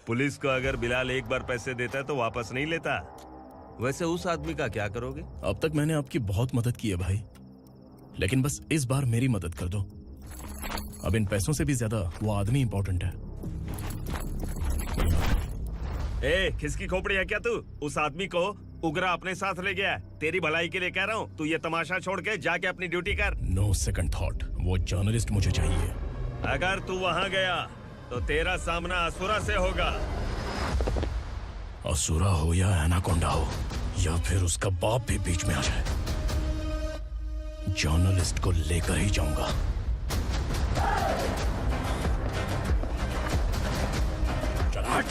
पुलिस को अगर बिलाल एक बार पैसे देता है तो वापस नहीं लेता। वैसे उस आदमी का क्या करोगे? अब तक मैंने आपकी बहुत मदद की है भाई, लेकिन बस इस बार मेरी मदद कर दो। अब इन पैसों से भी ज्यादा वो आदमी इंपॉर्टेंट है। ए, किसकी खोपड़ी है क्या तू? उस आदमी को उगरा अपने साथ ले गया। तेरी भलाई के लिए कह रहा हूँ, तू ये तमाशा छोड़ के जाके अपनी ड्यूटी कर। नो सेकंड थॉट, वो जर्नलिस्ट मुझे चाहिए। अगर तू वहाँ गया तो तेरा सामना असुरा से होगा। असुरा हो या एनाकोंडा हो, या फिर उसका बाप भी बीच में आ जाए, जर्नलिस्ट को लेकर ही जाऊंगा। चल हट।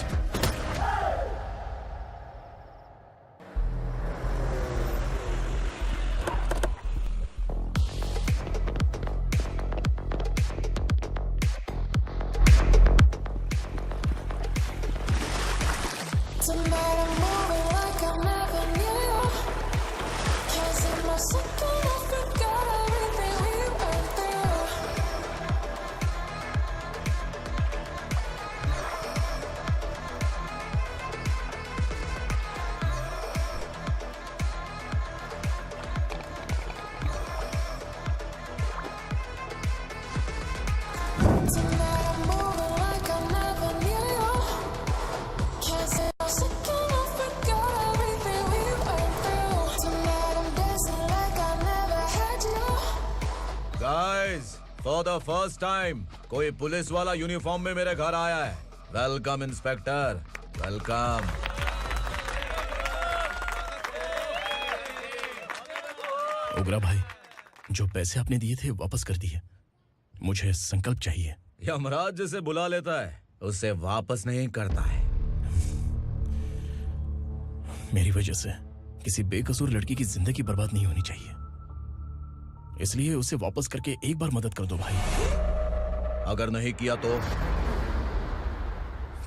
Tonight I'm moving like I never knew. Can't see my second, I forgot everything we went through. Tonight I'm moving like I never knew. Can't see my second, I forgot everything we went through. Tonight I'm dancing like I never had you. Guys, for the first time कोई police वाला uniform में मेरे घर आया है। Welcome inspector, welcome. उग्रा भाई, जो पैसे आपने दिए थे वापस कर दिए। मुझे संकल्प चाहिए। यमराज जिसे बुला लेता है उसे वापस नहीं करता है। मेरी वजह से किसी बेकसूर लड़की की जिंदगी बर्बाद नहीं होनी चाहिए, इसलिए उसे वापस करके एक बार मदद कर दो भाई। अगर नहीं किया तो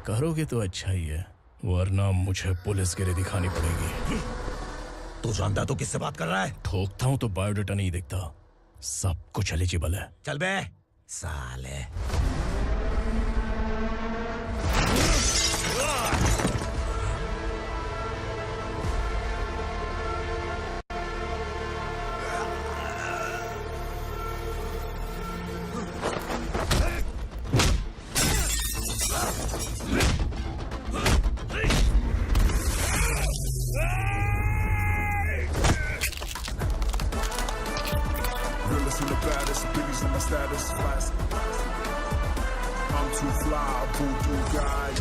करोगे तो अच्छा ही है, वरना मुझे पुलिसगिरी दिखानी पड़ेगी। तू जानता तो किससे बात कर रहा है? ठोकता हूं तो बायोडाटा नहीं दिखता, सब कुछ एलिजिबल है। चल बे साले। Realest and the baddest, biggies in my status. I'm too fly, voodoo guy.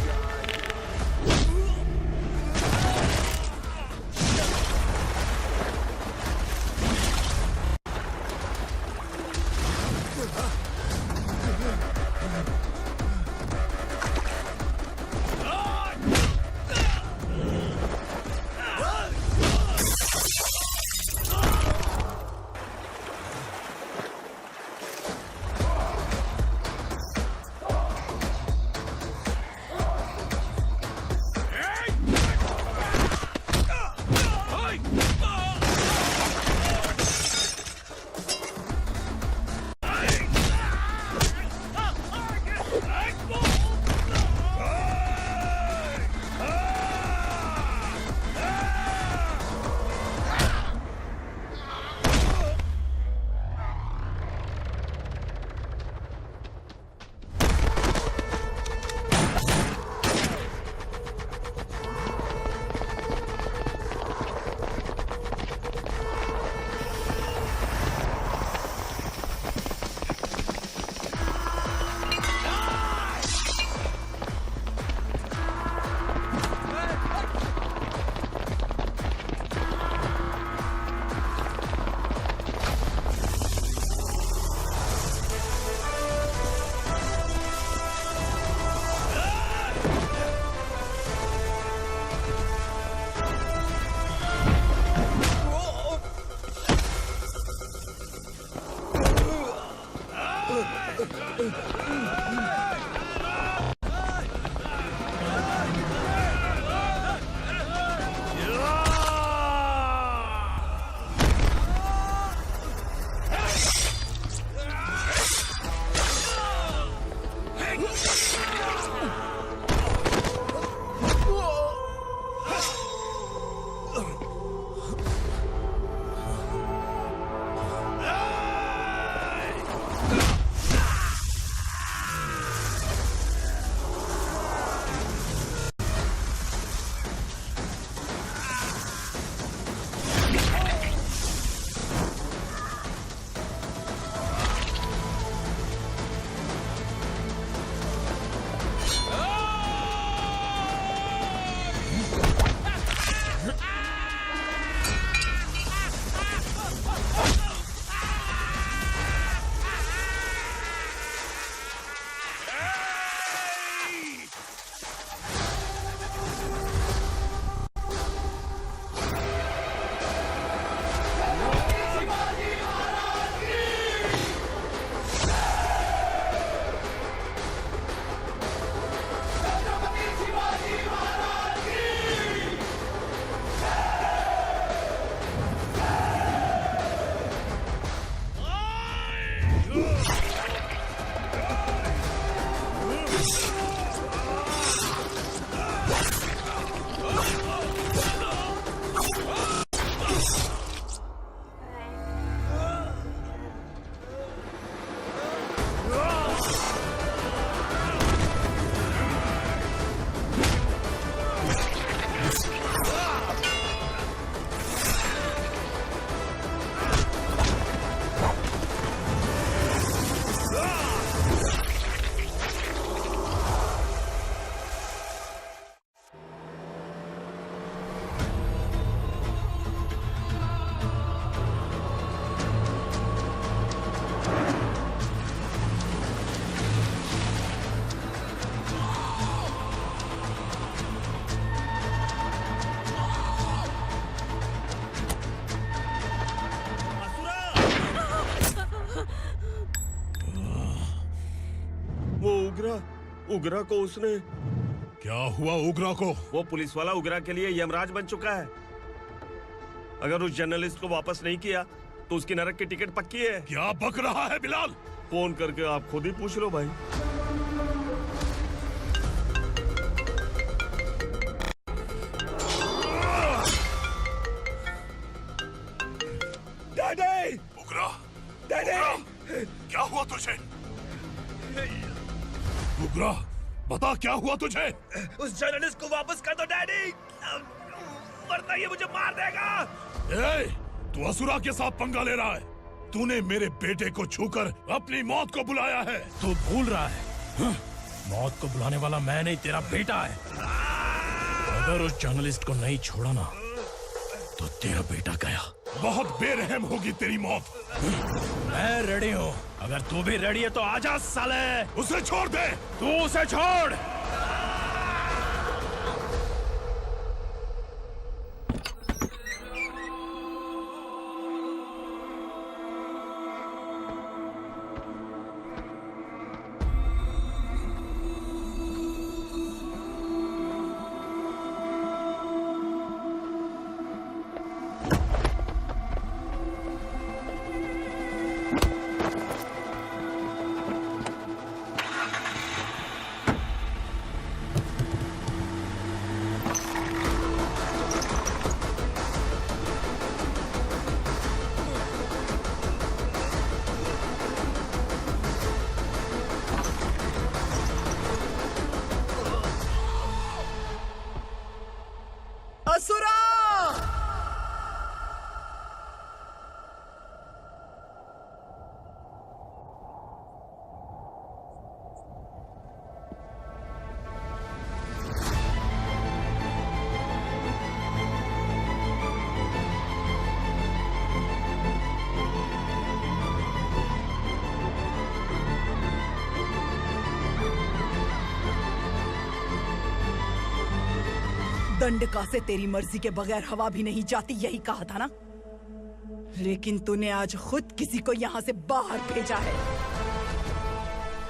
उगरा को उसने। क्या हुआ उगरा को? वो पुलिस वाला उगरा के लिए यमराज बन चुका है। अगर उस जर्नलिस्ट को वापस नहीं किया तो उसकी नरक की टिकट पक्की है। क्या बक रहा है बिलाल? फोन करके आप खुद ही पूछ लो भाई। डैडी! उगरा! डैडी! क्या हुआ तुझे? उगरा, बता क्या हुआ तुझे? उस जर्नलिस्ट को वापस कर दो डैडी, वरना ये मुझे मार देगा। ए, तू असुरा के साथ पंगा ले रहा है। तूने मेरे बेटे को छूकर अपनी मौत को बुलाया है। तू भूल रहा है, मौत को बुलाने वाला मैं नहीं, तेरा बेटा है। अगर उस जर्नलिस्ट को नहीं छोड़ा ना तो तेरा बेटा गया। बहुत बेरहम होगी तेरी मौत। मैं रेडी हूँ, अगर तू भी रेडी है तो आजा साले। उसे छोड़ दे। तू उसे छोड़। असुरा! दंडका से तेरी मर्जी के बगैर हवा भी नहीं जाती, यही कहा था ना? लेकिन तूने आज खुद किसी को यहाँ से बाहर भेजा है।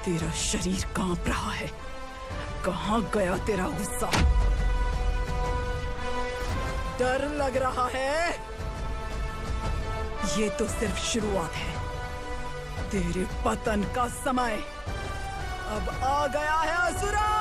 तेरा शरीर कांप रहा है। कहाँ गया तेरा गुस्सा? डर लग रहा है? ये तो सिर्फ शुरुआत है। तेरे पतन का समय अब आ गया है असुरा।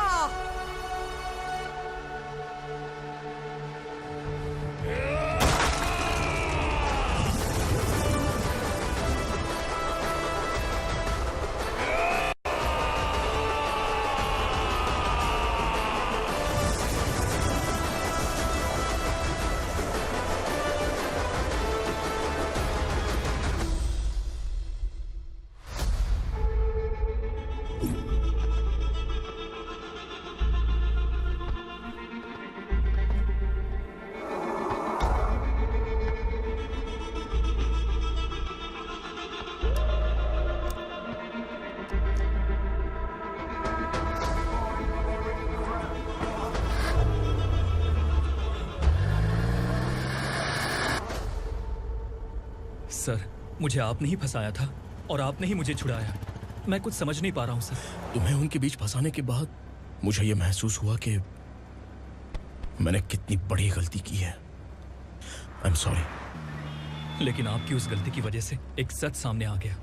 सर, मुझे आपने ही फंसाया था और आपने ही मुझे छुड़ाया। मैं कुछ समझ नहीं पा रहा हूँ सर। तुम्हें उनके बीच फंसाने के बाद मुझे यह महसूस हुआ कि मैंने कितनी बड़ी गलती की है। I am sorry. लेकिन आपकी उस गलती की वजह से एक सच सामने आ गया।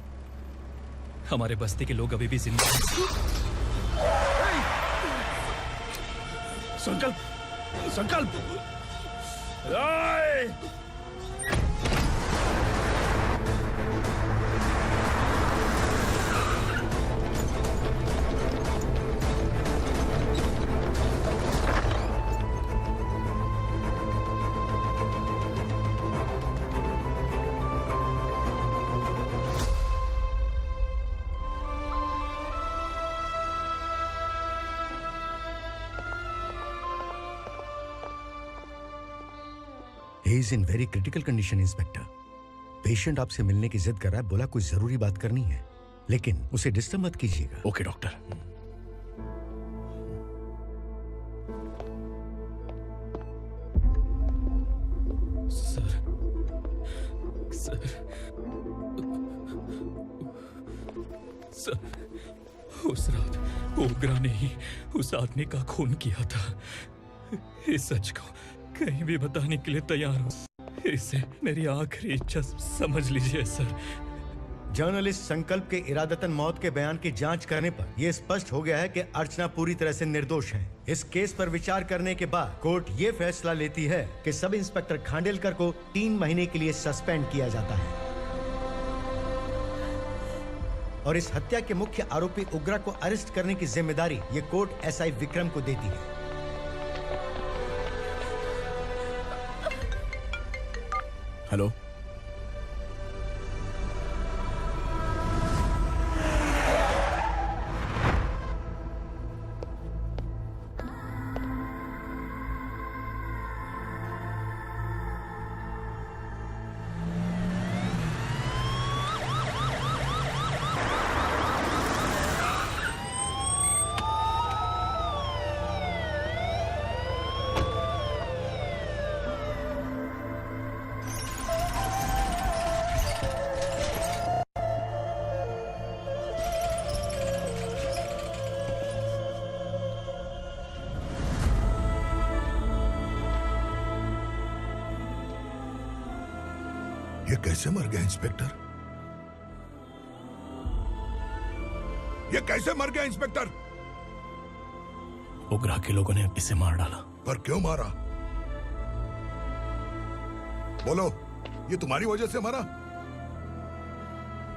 हमारे बस्ती के लोग अभी भी जिंदा हैं। संकल्प, संकल्प। He is in very critical condition, inspector. Patient आपसे मिलने की जिद कर रहा है, बोला कोई जरूरी बात करनी है, लेकिन उसे डिस्टर्ब मत कीजिएगा। Okay doctor. सर, उस रात ओग्रा ने ही उस आदमी का खून किया था। इस सच को कहीं भी बताने के लिए तैयार हूँ। इसे मेरी आखिरी इच्छा समझ लीजिए सर। जर्नलिस्ट संकल्प के इरादतन मौत के बयान की जांच करने पर यह स्पष्ट हो गया है कि अर्चना पूरी तरह से निर्दोष है। इस केस पर विचार करने के बाद कोर्ट ये फैसला लेती है कि सब इंस्पेक्टर खांडेलकर को 3 महीने के लिए सस्पेंड किया जाता है और इस हत्या के मुख्य आरोपी उग्रा को अरेस्ट करने की जिम्मेदारी ये कोर्ट एसआई विक्रम को देती है। हेलो, ये कैसे मर गया इंस्पेक्टर? ये कैसे मर गया इंस्पेक्टर? ओग्रा के लोगों ने इसे मार डाला। पर क्यों मारा? बोलो, ये तुम्हारी वजह से मरा?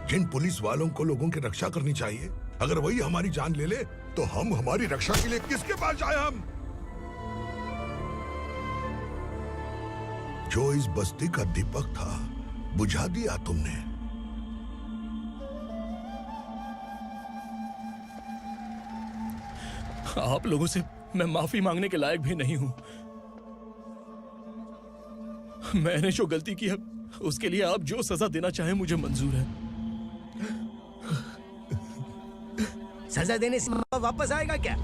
जिन पुलिस वालों को लोगों की रक्षा करनी चाहिए, अगर वही हमारी जान ले ले तो हम हमारी रक्षा के लिए किसके पास जाए? हम जो इस बस्ती का दीपक था बुझा दिया तुमने। आप लोगों से मैं माफी मांगने के लायक भी नहीं हूं। मैंने जो गलती की है उसके लिए आप जो सजा देना चाहें मुझे मंजूर है। सजा देने से वापस आएगा क्या?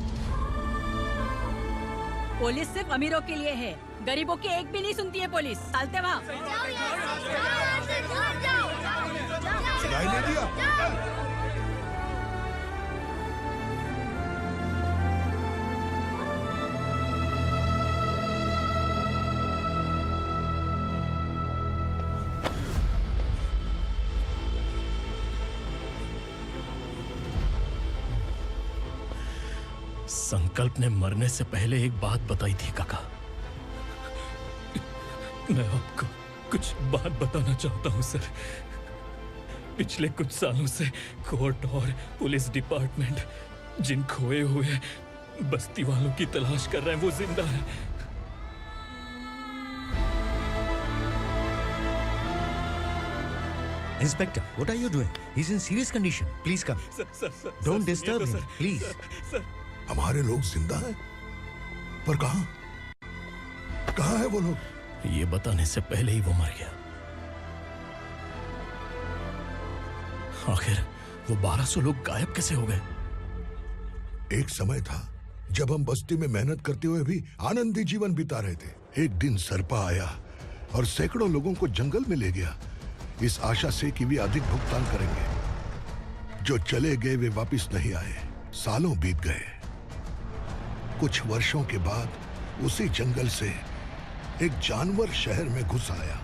पुलिस सिर्फ अमीरों के लिए है, गरीबों की एक भी नहीं सुनती है पुलिस। चलते वहाँ। सुनाई नहीं दिया? संकल्प ने मरने से पहले एक बात बताई थी काका। मैं आपको कुछ बात बताना चाहता हूं सर। पिछले कुछ सालों से कोर्ट और पुलिस डिपार्टमेंट जिन खोए हुए बस्ती वालों की तलाश कर रहे हैं वो जिंदा है। Inspector, what are you doing? He's in serious condition. Please come. Sir, Don't disturb him, please. हमारे लोग जिंदा हैं? पर कहां? कहां है वो लोग? ये बताने से पहले ही वो मर गया। आखिर वो 1200 लोग गायब कैसे हो गए? एक समय था जब हम बस्ती में मेहनत करते हुए भी आनंदी जीवन बिता रहे थे। एक दिन सरपा आया और सैकड़ों लोगों को जंगल में ले गया, इस आशा से कि वे अधिक भुगतान करेंगे। जो चले गए वे वापस नहीं आए। सालों बीत गए। कुछ वर्षों के बाद उसी जंगल से एक जानवर शहर में घुस आया।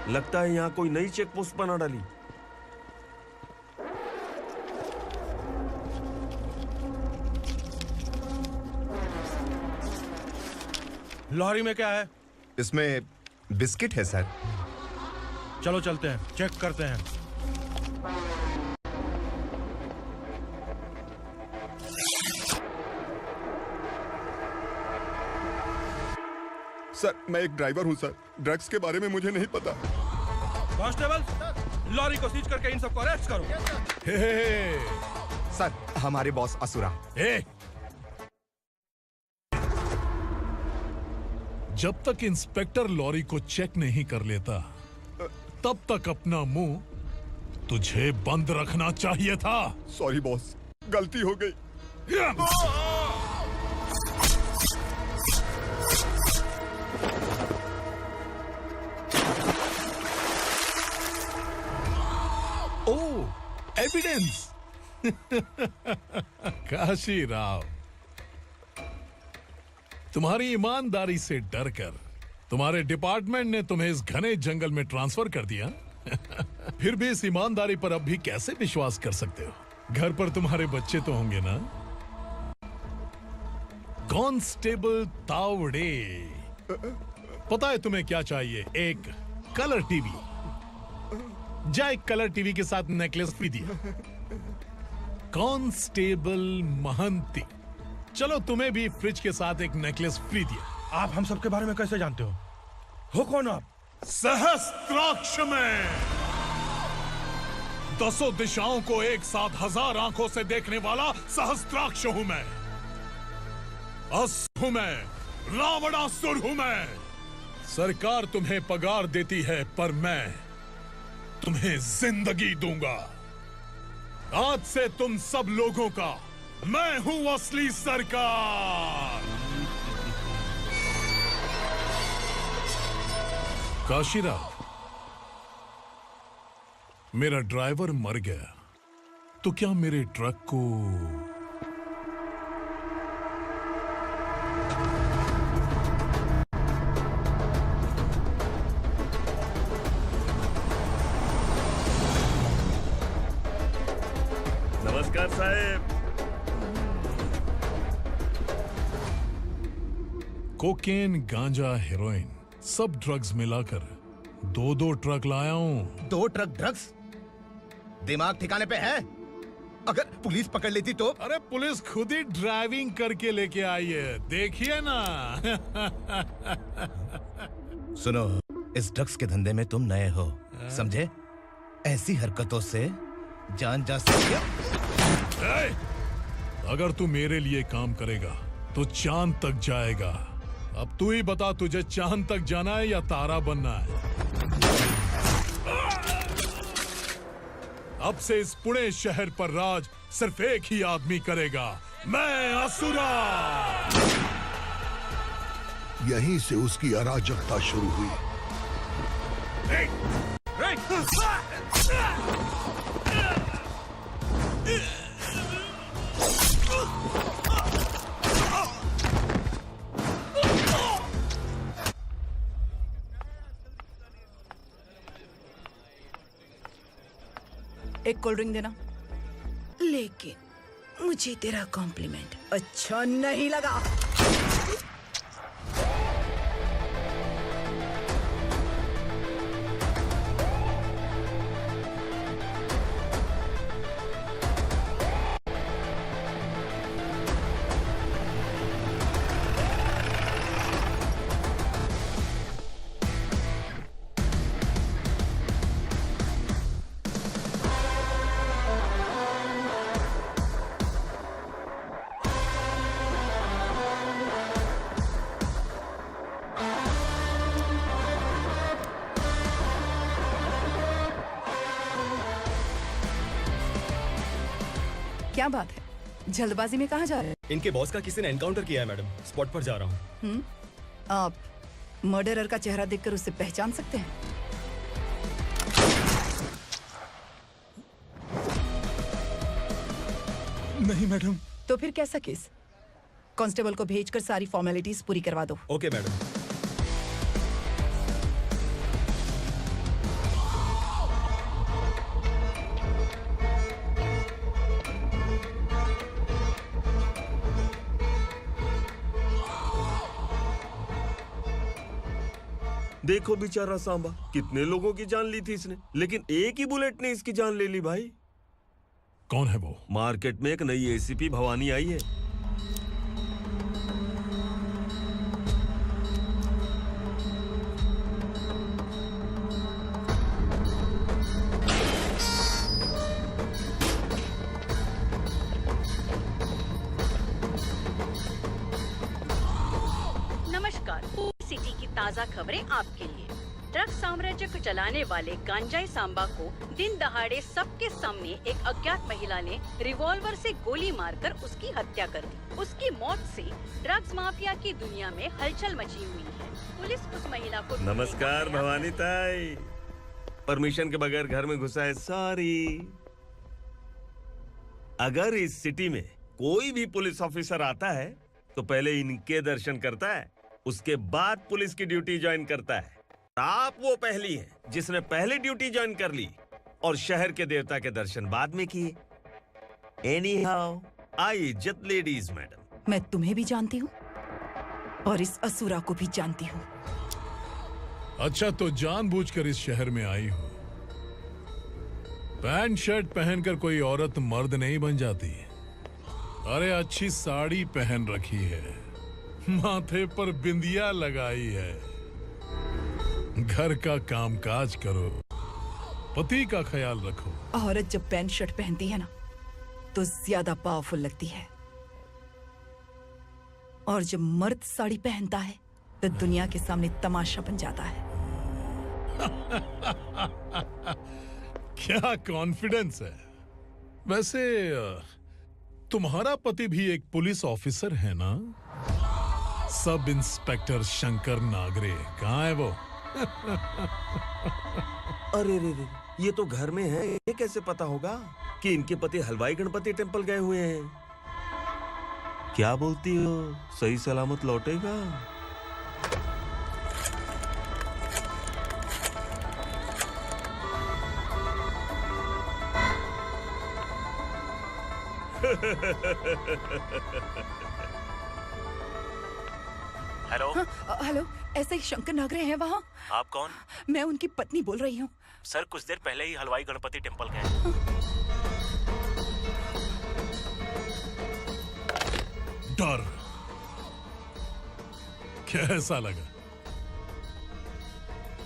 लगता है यहाँ कोई नई चेक पोस्ट बना डाली। लॉरी में क्या है? इसमें बिस्किट है सर। चलो चलते हैं, चेक करते हैं। सर, मैं एक ड्राइवर हूं सर। ड्रग्स के बारे में मुझे नहीं पता। कांस्टेबल, लॉरी को सीज करके इन सबको अरेस्ट करो। सर, हमारे बॉस असुरा। जब तक इंस्पेक्टर लॉरी को चेक नहीं कर लेता तब तक अपना मुंह तुझे बंद रखना चाहिए था। सॉरी बॉस, गलती हो गई। ओह, एविडेंस। काशी राव, तुम्हारी ईमानदारी से डरकर तुम्हारे डिपार्टमेंट ने तुम्हें इस घने जंगल में ट्रांसफर कर दिया। फिर भी इस ईमानदारी पर अब भी कैसे विश्वास कर सकते हो? घर पर तुम्हारे बच्चे तो होंगे ना? कांस्टेबल तावड़े, पता है तुम्हें क्या चाहिए? एक कलर टीवी। जा एक कलर टीवी के साथ नेकलेस भी दिया। कांस्टेबल महंती, चलो तुम्हें भी फ्रिज के साथ एक नेकलेस फ्री दिया। आप हम सबके बारे में कैसे जानते हो कौन आप? सहस्त्राक्ष में 10 दिशाओं को एक साथ 1000 आंखों से देखने वाला सहस्त्राक्ष हूं मैं। असुर हूं मैं, रावणासुर हूं मैं। सरकार तुम्हें पगार देती है, पर मैं तुम्हें जिंदगी दूंगा। आज से तुम सब लोगों का मैं हूं असली सरकार। काशीराव, मेरा ड्राइवर मर गया, तो क्या मेरे ट्रक को नमस्कार साहब। कोकेन, गांजा, हेरोइन, सब ड्रग्स मिलाकर 2 ट्रक लाया हूं। 2 ट्रक ड्रग्स? दिमाग ठिकाने पे है? अगर पुलिस पकड़ लेती तो? अरे पुलिस खुद ही ड्राइविंग करके लेके आई है, देखिए ना। सुनो, इस ड्रग्स के धंधे में तुम नए हो, समझे? ऐसी हरकतों से जान जा सकती है। अगर तू मेरे लिए काम करेगा तो चांद तक जाएगा। अब तू ही बता, तुझे चांद तक जाना है या तारा बनना है? अब से इस पुणे शहर पर राज सिर्फ एक ही आदमी करेगा, मैं असुरा। यहीं से उसकी अराजकता शुरू हुई। एक कोल्ड ड्रिंक देना। लेकिन मुझे तेरा कॉम्प्लीमेंट अच्छा नहीं लगा। क्या बात है, जल्दबाजी में कहाँ जा रहे हैं? इनके बॉस का किसी ने एनकाउंटर किया है मैडम, स्पॉट पर जा रहा हूँ। आप मर्डरर का चेहरा देखकर उसे पहचान सकते हैं? नहीं मैडम। तो फिर कैसा केस? कांस्टेबल को भेजकर सारी फॉर्मेलिटीज पूरी करवा दो। Okay madam. देखो बेचारा सांबा, कितने लोगों की जान ली थी इसने, लेकिन एक ही बुलेट ने इसकी जान ले ली भाई। कौन है वो? मार्केट में एक नई एसीपी भवानी आई है। नमस्कार, सिटी की ताज़ा खबरें आपके लिए। ड्रग साम्राज्य को चलाने वाले गांजाई सांबा को दिन दहाड़े सबके सामने एक अज्ञात महिला ने रिवॉल्वर से गोली मारकर उसकी हत्या कर दी। उसकी मौत से ड्रग्स माफिया की दुनिया में हलचल मची हुई है। पुलिस उस महिला को नमस्कार भवानी ताई। परमिशन के बगैर घर में घुसा है, सॉरी। अगर इस सिटी में कोई भी पुलिस ऑफिसर आता है तो पहले इनके दर्शन करता है, उसके बाद पुलिस की ड्यूटी ज्वाइन करता है। आप वो पहली हैं जिसने पहले ड्यूटी ज्वाइन कर ली और शहर के देवता के दर्शन बाद में किए। एनीहाउ, आई इज्जत लेडीज मैडम। मैं तुम्हें भी जानती हूँ और इस असुरा को भी जानती हूँ। अच्छा, तो जानबूझकर इस शहर में आई हो। पैंट शर्ट पहनकर कोई औरत मर्द नहीं बन जाती। अरे अच्छी साड़ी पहन रखी है, माथे पर बिंदिया लगाई है, घर का कामकाज करो, पति का ख्याल रखो। औरत जब पैंट शर्ट पहनती है ना तो ज्यादा पावरफुल लगती है, और जब मर्द साड़ी पहनता है तो दुनिया के सामने तमाशा बन जाता है। क्या कॉन्फिडेंस है। वैसे तुम्हारा पति भी एक पुलिस ऑफिसर है ना? सब इंस्पेक्टर शंकर नागरे कहाँ है वो? अरे रे रे, ये तो घर में है, ये कैसे पता होगा कि इनके पति हलवाई गणपति टेम्पल गए हुए हैं? क्या बोलती हो, सही सलामत लौटेगा? हेलो। हेलो, ऐसे ही शंकर नागरे हैं वहाँ? आप कौन? मैं उनकी पत्नी बोल रही हूँ। सर कुछ देर पहले ही हलवाई गणपति टेम्पल गए। डर कैसा लगा?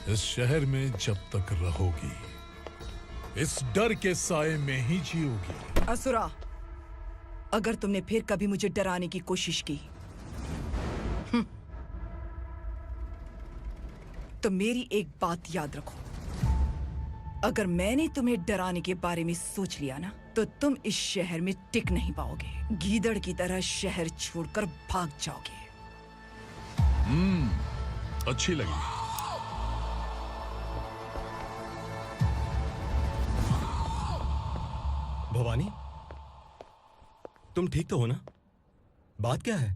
इस शहर में जब तक रहोगी इस डर के साए में ही जियोगी। असुरा, अगर तुमने फिर कभी मुझे डराने की कोशिश की तो मेरी एक बात याद रखो, अगर मैंने तुम्हें डराने के बारे में सोच लिया ना तो तुम इस शहर में टिक नहीं पाओगे। गीदड़ की तरह शहर छोड़कर भाग जाओगे। अच्छी लगी। भवानी, तुम ठीक तो हो ना? बात क्या है?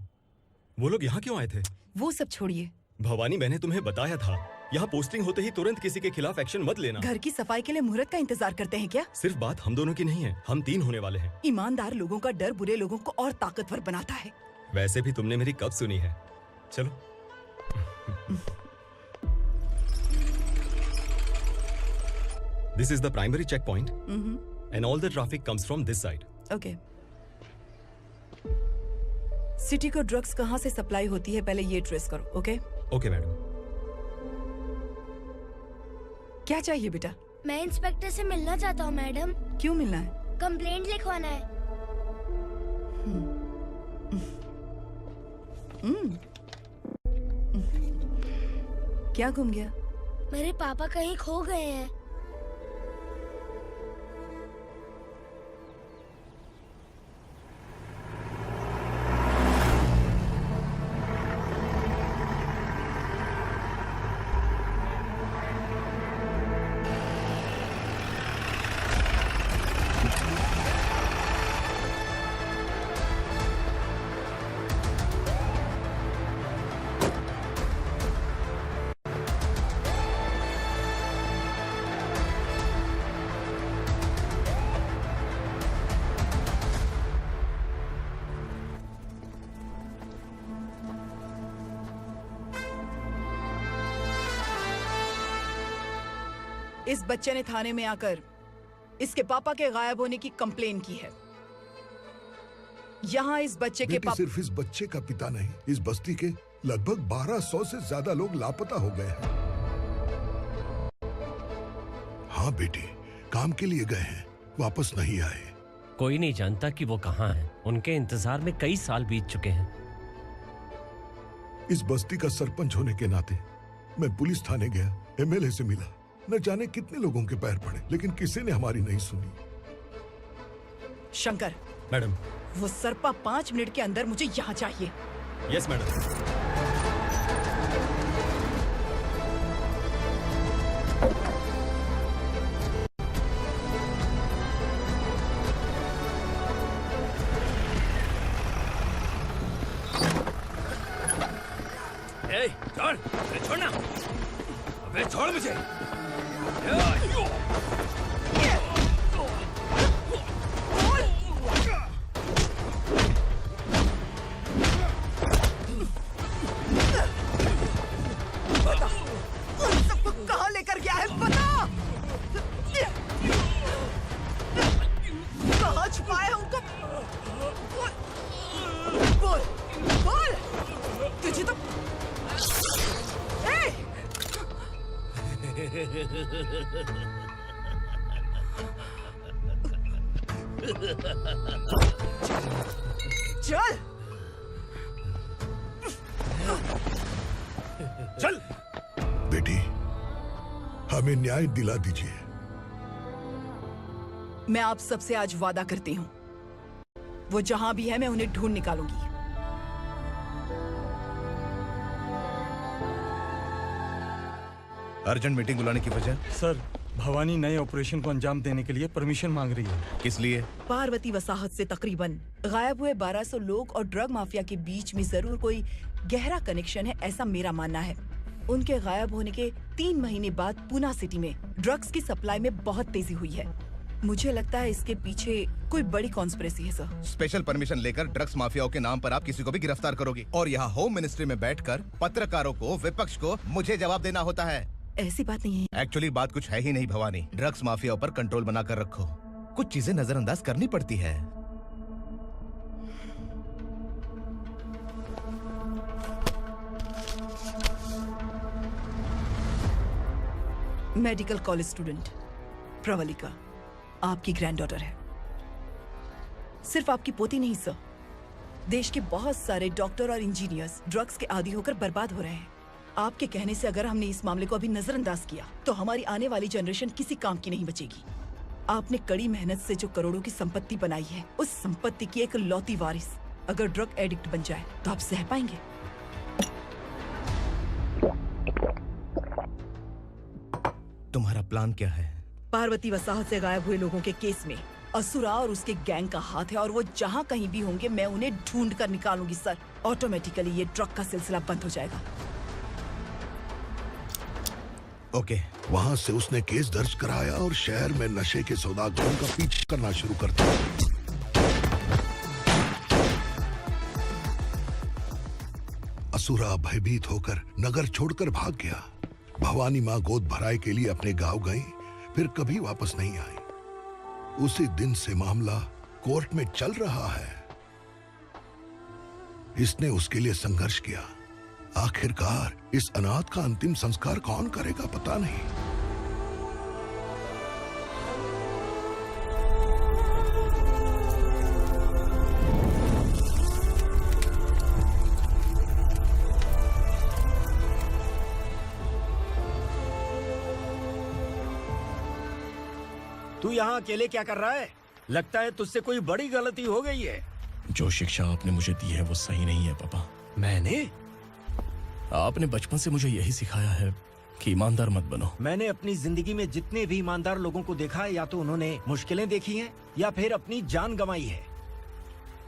वो लोग यहाँ क्यों आए थे? वो सब छोड़िए। भवानी, मैंने तुम्हें बताया था यहाँ पोस्टिंग होते ही तुरंत किसी के खिलाफ एक्शन मत लेना। घर की सफाई के लिए मुहूर्त का इंतजार करते हैं क्या? सिर्फ बात हम दोनों की नहीं है, हम 3 होने वाले हैं। ईमानदार लोगों का डर बुरे लोगों को और ताकतवर बनाता है। वैसे भी तुमने मेरी कब सुनी है। चलो। This is the primary checkpoint, and all the traffic comes from this side. Okay. City को ड्रग्स कहाँ से सप्लाई होती है पहले ये ट्रेस करो। ओके? Okay madam. क्या चाहिए बेटा? मैं इंस्पेक्टर से मिलना चाहता हूँ मैडम। क्यों मिलना है? कंप्लेंट लिखवाना है। क्या गुम गया? मेरे पापा कहीं खो गए हैं। इस बच्चे ने थाने में आकर इसके पापा के गायब होने की कंप्लेन की है। यहाँ इस बच्चे के बेटी, पापा सिर्फ इस बच्चे का पिता नहीं, इस बस्ती के लगभग 1200 से ज्यादा लोग लापता हो गए हैं। हाँ बेटी, काम के लिए गए हैं, वापस नहीं आए। कोई नहीं जानता कि वो कहाँ हैं। उनके इंतजार में कई साल बीत चुके हैं। इस बस्ती का सरपंच होने के नाते मैं पुलिस थाने गया, एमएलए से मिला, न जाने कितने लोगों के पैर पड़े, लेकिन किसी ने हमारी नहीं सुनी। शंकर, मैडम, वो सरपा 5 मिनट के अंदर मुझे यहाँ चाहिए। Yes madam. छोड़, अरे छोड़ना, अबे छोड़ मुझे। कहाँ लेकर गया है बता। कहाँ छुपाया है उनको? बोल बोल, तुझे तो चल चल बेटी, हमें न्याय दिला दीजिए। मैं आप सबसे आज वादा करती हूँ, वो जहां भी है मैं उन्हें ढूंढ निकालूंगी। अर्जेंट मीटिंग बुलाने की वजह? सर, भवानी नए ऑपरेशन को अंजाम देने के लिए परमिशन मांग रही है। किस लिए? पार्वती वसाहत से तकरीबन गायब हुए 1200 लोग और ड्रग माफिया के बीच में जरूर कोई गहरा कनेक्शन है, ऐसा मेरा मानना है। उनके गायब होने के 3 महीने बाद पूना सिटी में ड्रग्स की सप्लाई में बहुत तेजी हुई है। मुझे लगता है इसके पीछे कोई बड़ी कॉन्स्पिरेसी है सर। स्पेशल परमिशन लेकर ड्रग्स माफियाओं के नाम पर आप किसी को भी गिरफ्तार करोगे और यहाँ होम मिनिस्ट्री में बैठकर पत्रकारों को, विपक्ष को मुझे जवाब देना होता है। ऐसी बात नहीं है। एक्चुअली बात कुछ है ही नहीं भवानी। ड्रग्स माफियाओं पर कंट्रोल बनाकर रखो, कुछ चीजें नजरअंदाज करनी पड़ती है। मेडिकल कॉलेज स्टूडेंट प्रवलिका आपकी ग्रैंडडॉटर है। सिर्फ आपकी पोती नहीं सर, देश के बहुत सारे डॉक्टर और इंजीनियर्स ड्रग्स के आदी होकर बर्बाद हो रहे हैं। आपके कहने से अगर हमने इस मामले को अभी नजरअंदाज किया तो हमारी आने वाली जनरेशन किसी काम की नहीं बचेगी। आपने कड़ी मेहनत से जो करोड़ों की संपत्ति बनाई है, उस संपत्ति की एक लौती वारिस अगर ड्रग एडिक्ट बन जाए तो आप सह पाएंगे? तुम्हारा प्लान क्या है? पार्वती वसाहत से गायब हुए लोगों के केस में असुरा और उसके गैंग का हाथ है और वो जहाँ कहीं भी होंगे मैं उन्हें ढूंढ कर निकालूंगी सर। ऑटोमेटिकली ये ड्रग का सिलसिला बंद हो जाएगा। ओके। वहाँ से उसने केस दर्ज कराया और शहर में नशे के सौदागरों का पीछा करना शुरू कर दिया। असुरा भयभीत होकर नगर छोड़कर भाग गया। भवानी माँ गोद भराई के लिए अपने गांव गई, फिर कभी वापस नहीं आई। उसी दिन से मामला कोर्ट में चल रहा है। इसने उसके लिए संघर्ष किया। आखिरकार इस अनाथ का अंतिम संस्कार कौन करेगा पता नहीं। तू यहाँ अकेले क्या कर रहा है? लगता है तुझसे कोई बड़ी गलती हो गई है। जो शिक्षा आपने मुझे दी है वो सही नहीं है पापा। मैंने? आपने बचपन से मुझे यही सिखाया है कि ईमानदार मत बनो। मैंने अपनी जिंदगी में जितने भी ईमानदार लोगों को देखा है, या तो उन्होंने मुश्किलें देखी हैं या फिर अपनी जान गंवाई है।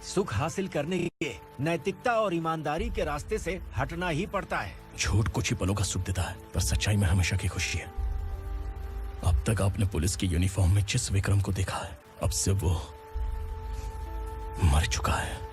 सुख हासिल करने के लिए नैतिकता और ईमानदारी के रास्ते से हटना ही पड़ता है। झूठ कुछ ही पलों का सुख देता है, पर सच्चाई में हमेशा की खुशी है। अब तक आपने पुलिस की यूनिफॉर्म में जिस विक्रम को देखा है, अब से वो मर चुका है।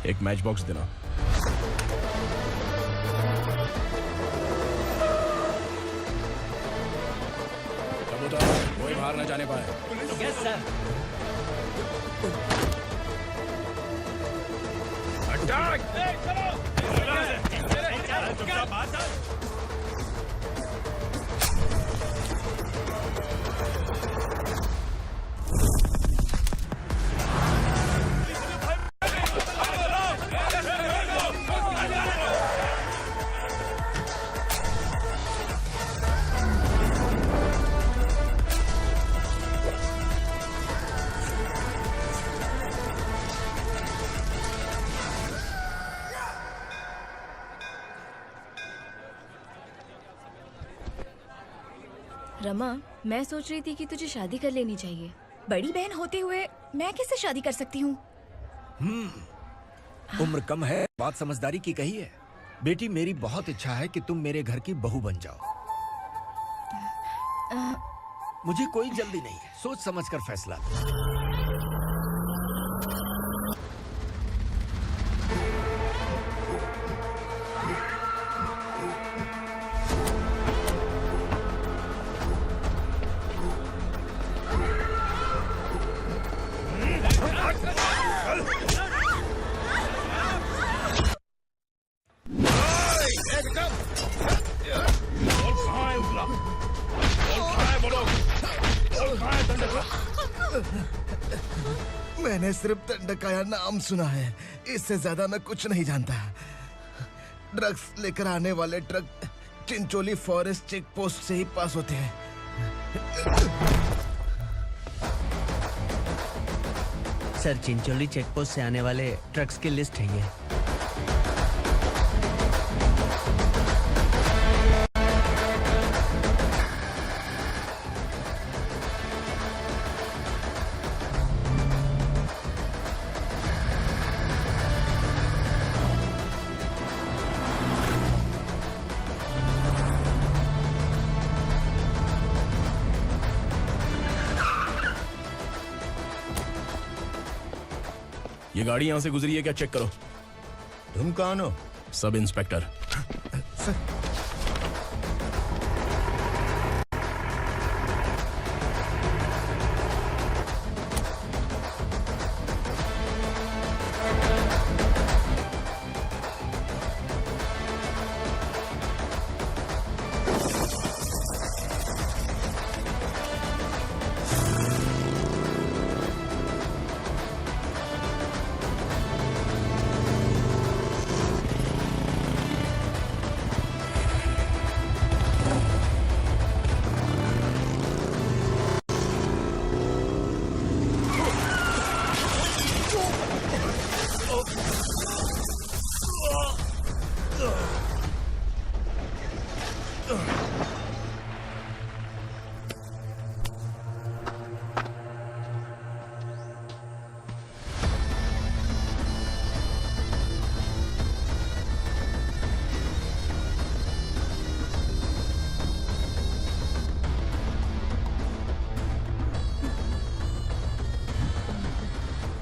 एक मैच बॉक्स देना। कबूतर कोई बाहर न जाने पाए। Yes sir. अटैक! रमा, मैं सोच रही थी कि तुझे शादी कर लेनी चाहिए। बड़ी बहन होते हुए मैं कैसे शादी कर सकती हूँ? उम्र कम है, बात समझदारी की कही है। बेटी, मेरी बहुत इच्छा है कि तुम मेरे घर की बहू बन जाओ। मुझे कोई जल्दी नहीं है, सोच समझकर फैसला लो। मैंने सिर्फ दंडकाया नाम सुना है, इससे ज्यादा मैं कुछ नहीं जानता। ड्रग्स लेकर आने वाले truck Chincholi forest check post से ही पास होते हैं। सर, चिंचोली चेक पोस्ट से आने वाले ट्रक्स की लिस्ट है ये। ये गाड़ी यहां से गुजरी है क्या, चेक करो। तुम कौन हो? Sub inspector.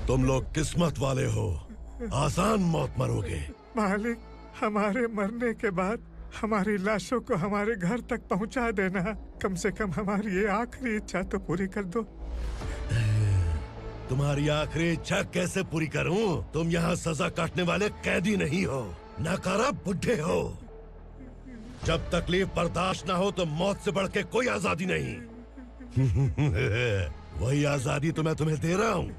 तुम लोग किस्मत वाले हो, आसान मौत मरोगे। मालिक, हमारे मरने के बाद हमारी लाशों को हमारे घर तक पहुंचा देना। कम से कम हमारी ये आखिरी इच्छा तो पूरी कर दो। तुम्हारी आखिरी इच्छा कैसे पूरी करूं? तुम यहाँ सजा काटने वाले कैदी नहीं हो, नकारा बुढ़े हो। जब तकलीफ बर्दाश्त ना हो तो मौत से बढ़ के कोई आजादी नहीं। वही आजादी तो मैं तुम्हें दे रहा हूँ।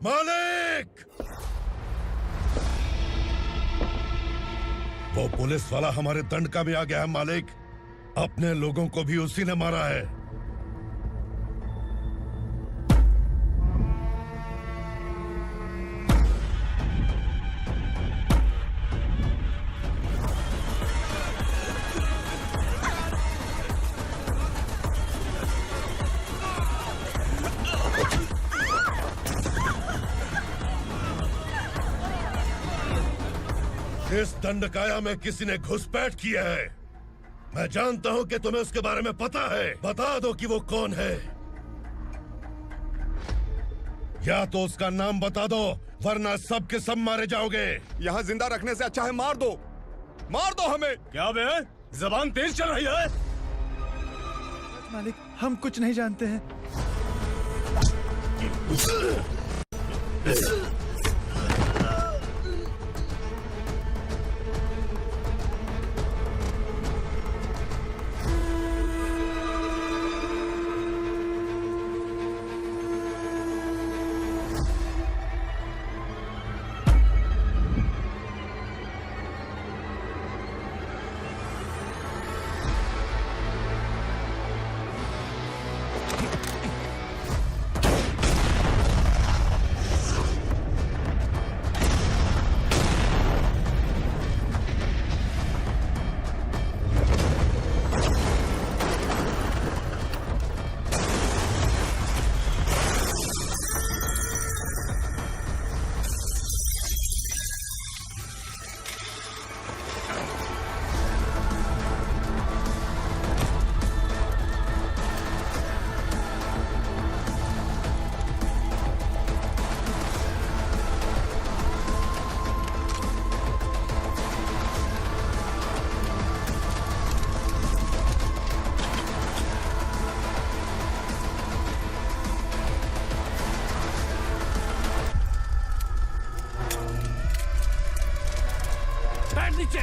मालिक! वो पुलिस वाला हमारे दंड का भी आ गया है मालिक। अपने लोगों को भी उसी ने मारा है। इस दंडकाया में किसी ने घुसपैठ किया है। मैं जानता हूं कि तुम्हें उसके बारे में पता है। बता दो कि वो कौन है, या तो उसका नाम बता दो, वरना सब के सब मारे जाओगे। यहाँ जिंदा रखने से अच्छा है मार दो हमें। क्या बे, जबान तेज चल रही है? मालिक, हम कुछ नहीं जानते हैं। नीचे।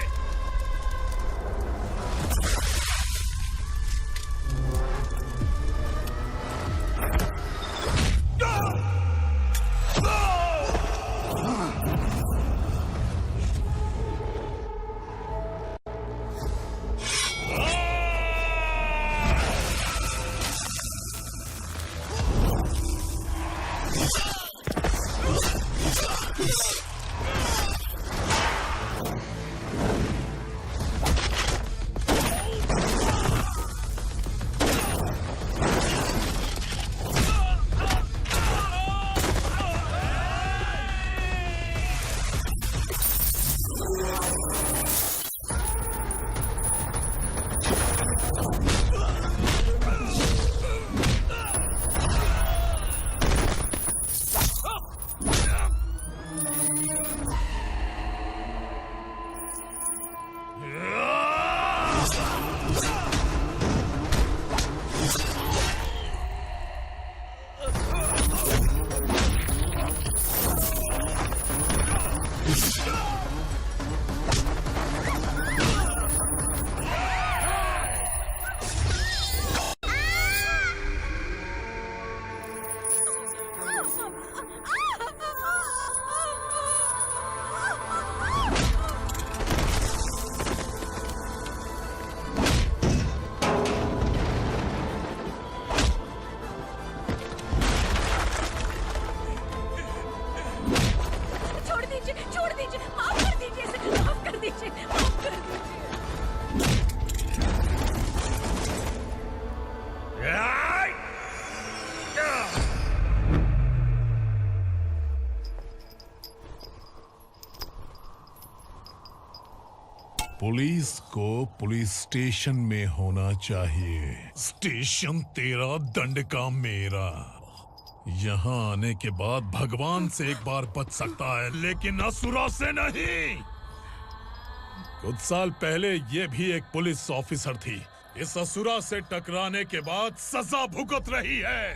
पुलिस को पुलिस स्टेशन में होना चाहिए। स्टेशन तेरा, दंड का मेरा। यहाँ आने के बाद भगवान से एक बार बच सकता है, लेकिन असुरा से नहीं। कुछ साल पहले ये भी एक पुलिस ऑफिसर थी। इस असुरा से टकराने के बाद सजा भुगत रही है,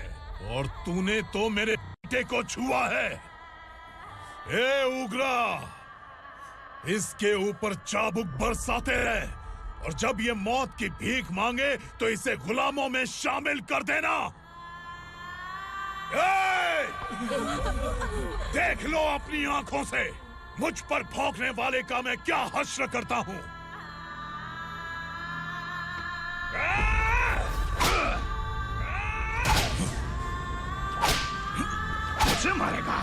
और तूने तो मेरे बेटे को छुआ है। ए उग्रा, इसके ऊपर चाबुक बरसाते रहे, और जब ये मौत की भीख मांगे तो इसे गुलामों में शामिल कर देना। देख लो अपनी आंखों से मुझ पर भौंकने वाले का मैं क्या हश्र करता हूं। मुझे मारेगा?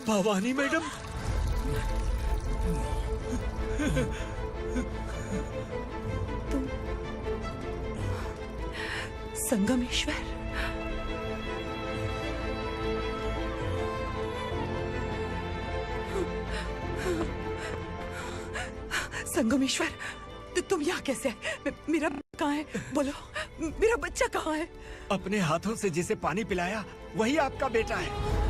भवानी मैडम। तुम संगमेश्वर? संगमेश्वर, तुम यहाँ कैसे आए? मेरा कहाँ है? बोलो, मेरा बच्चा कहाँ है? अपने हाथों से जिसे पानी पिलाया वही आपका बेटा है।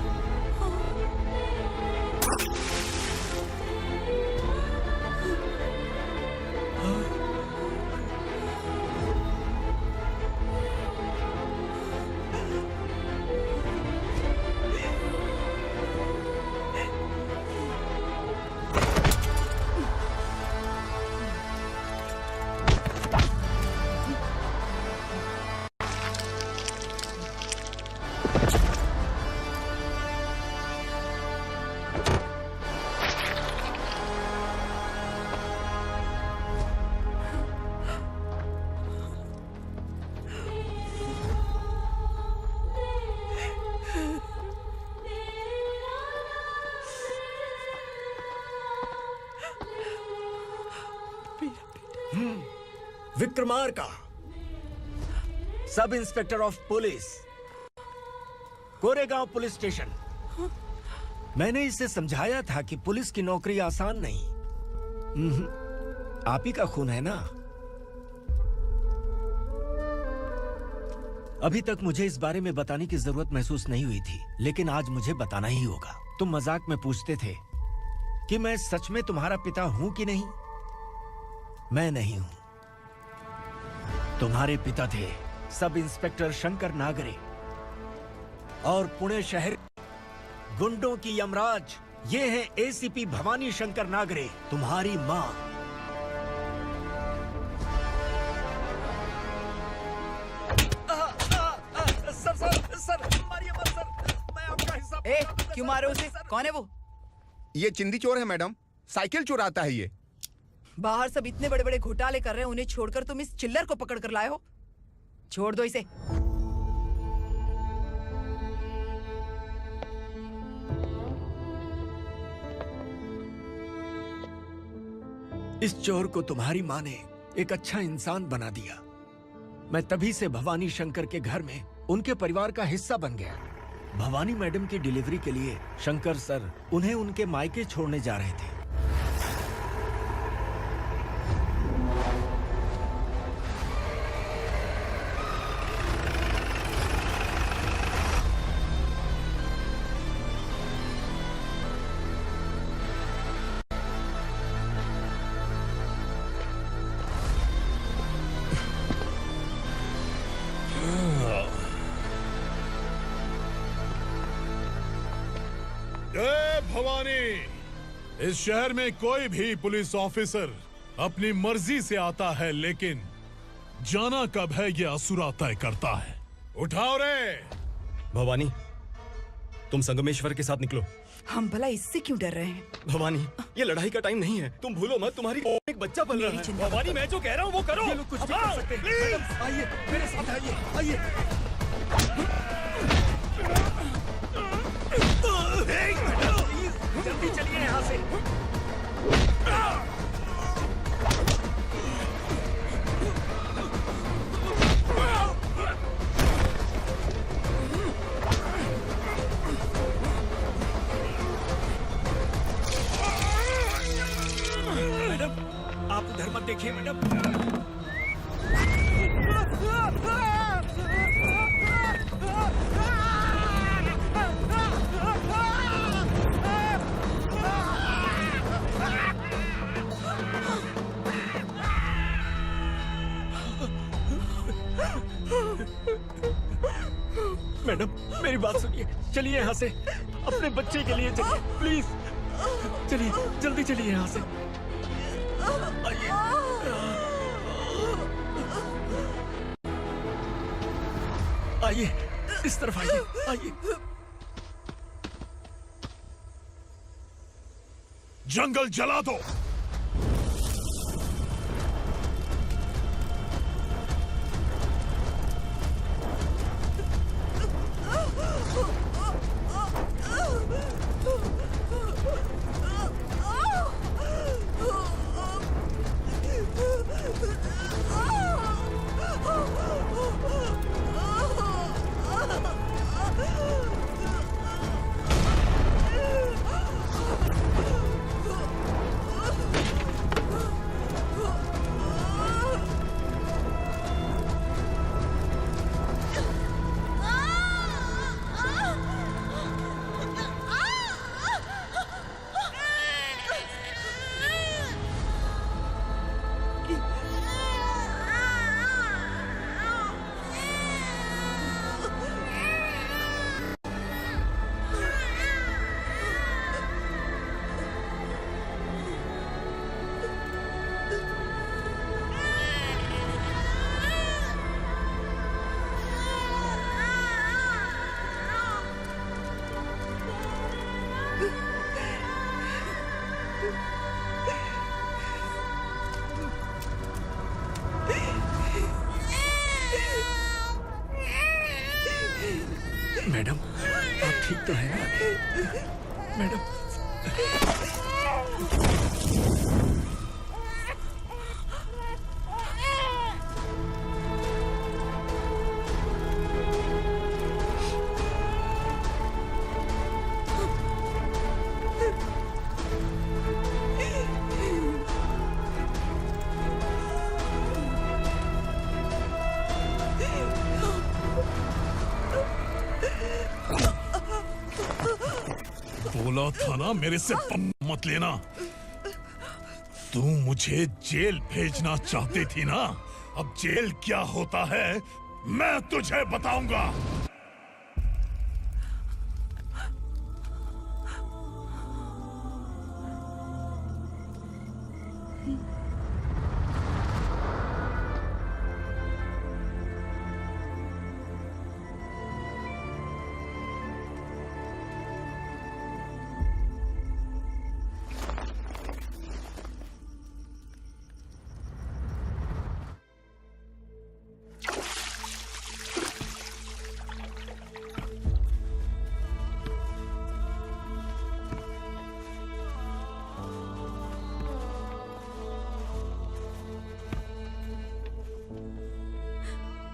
Vikramarka, sub inspector of police, Koregaon police station. मैंने इसे समझाया था कि पुलिस की नौकरी आसान नहीं। आप ही का खून है ना। अभी तक मुझे इस बारे में बताने की जरूरत महसूस नहीं हुई थी, लेकिन आज मुझे बताना ही होगा। तुम मजाक में पूछते थे कि मैं सच में तुम्हारा पिता हूं कि नहीं। मैं नहीं हूं। तुम्हारे पिता थे सब इंस्पेक्टर शंकर नागरे, और पुणे शहर गुंडों की यमराज ये है एसीपी भवानी शंकर नागरे, तुम्हारी मां। सर मारिए मत सर, मैं आपका हिस्सा। क्यों मारो उसे? कौन है वो? ये चिंदी चोर है मैडम, साइकिल चुराता है ये। बाहर सब इतने बड़े बड़े घोटाले कर रहे हैं, उन्हें छोड़कर तुम इस चिल्लर को पकड़ कर लाए हो। छोड़ दो इसे। इस चोर को तुम्हारी माँ ने एक अच्छा इंसान बना दिया। मैं तभी से भवानी शंकर के घर में उनके परिवार का हिस्सा बन गया। भवानी मैडम की डिलीवरी के लिए शंकर सर उन्हें उनके मायके छोड़ने जा रहे थे। जय भवानी। इस शहर में कोई भी पुलिस ऑफिसर अपनी मर्जी से आता है, लेकिन जाना कब है ये असुरा तय करता है। उठाओ रे। भवानी, तुम संगमेश्वर के साथ निकलो। हम भला इससे क्यों डर रहे हैं? भवानी, ये लड़ाई का टाइम नहीं है। तुम भूलो मत, तुम्हारी एक बच्चा पल रहा है। भवानी, मैं जो कह रहा हूँ वो करो। ये लोग कुछ भी कर सकते हैं। मैडम, आइए मेरे साथ आइए, आइए। जल्दी चलिए यहाँ से। मैडम, आप उधर मत देखिए मैडम। मैडम, मेरी बात सुनिए। चलिए यहाँ से, अपने बच्चे के लिए चलिए प्लीज। चलिए, जल्दी चलिए यहाँ से। आइए, इस तरफ आइए, आइए। जंगल जला दो। मैडम आप ठीक तो हैं ना? मैडम बोला था ना मेरे से पंगा मत लेना। तू मुझे जेल भेजना चाहती थी ना, अब जेल क्या होता है मैं तुझे बताऊंगा।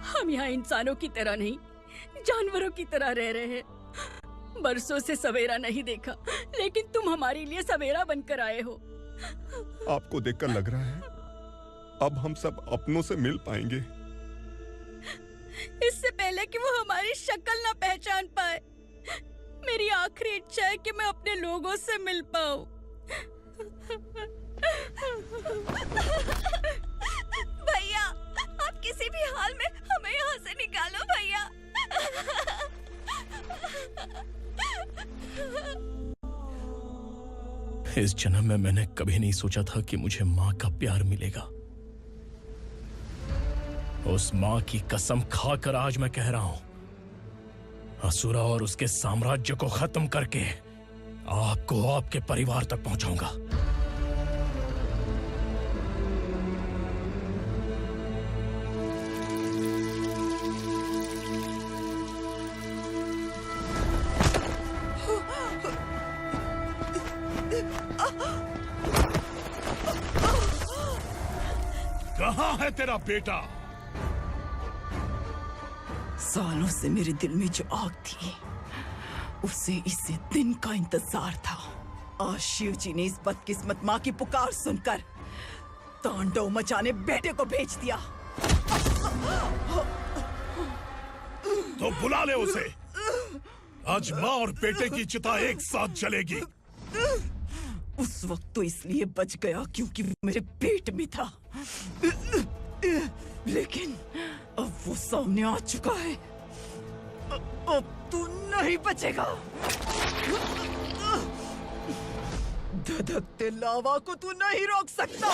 हम यहाँ इंसानों की तरह नहीं, जानवरों की तरह रह रहे हैं। बरसों से सवेरा नहीं देखा, लेकिन तुम हमारे लिए सवेरा बनकर आए हो। आपको देखकर लग रहा है अब हम सब अपनों से मिल पाएंगे। इससे पहले कि वो हमारी शक्ल ना पहचान पाए, मेरी आखिरी इच्छा है कि मैं अपने लोगों से मिल पाऊं। भैया, आप किसी भी हाल में हमें यहाँ से निकालो भैया। इस जन्म में मैंने कभी नहीं सोचा था कि मुझे माँ का प्यार मिलेगा। उस माँ की कसम खाकर आज मैं कह रहा हूं, असुरा और उसके साम्राज्य को खत्म करके आपको आपके परिवार तक पहुंचाऊंगा। कहाँ है तेरा बेटा? सालों से मेरे दिल में जो आग थी, उसे इसी दिन का इंतजार था। आज शिव जी ने इस बदकिस्मत माँ की पुकार सुनकर तांडव मचाने बेटे को भेज दिया। तो बुला ले उसे। आज माँ और बेटे की चिता एक साथ जलेगी। उस वक्त तो इसलिए बच गया क्योंकि वो मेरे पेट में था, लेकिन अब वो सामने आ चुका है। अब तू नहीं बचेगा। धधकते लावा को तू नहीं रोक सकता।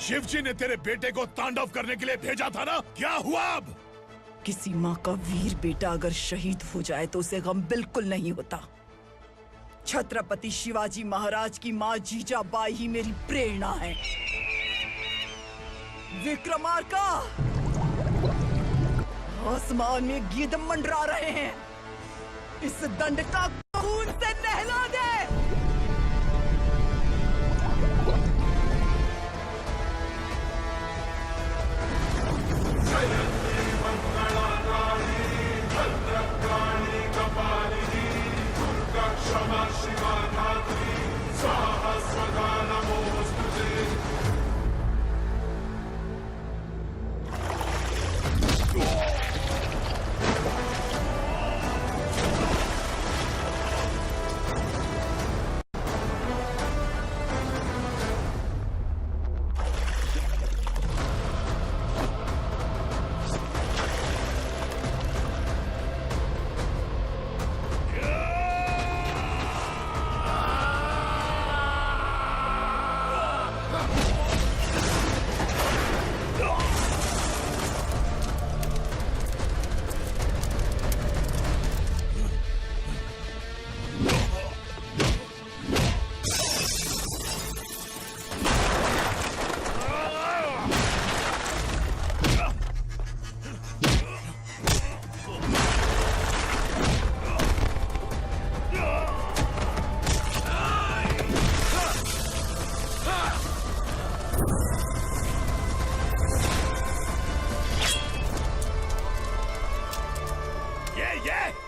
शिवजी ने तेरे बेटे को तांडव करने के लिए भेजा था ना, क्या हुआ अब? किसी माँ का वीर बेटा अगर शहीद हो जाए तो उसे गम बिल्कुल नहीं होता। छत्रपति शिवाजी महाराज की माँ जीजाबाई ही मेरी प्रेरणा है। विक्रमार्का, आसमान में गिद्ध मंडरा रहे हैं, इस दंड का खून से नहला दे। ये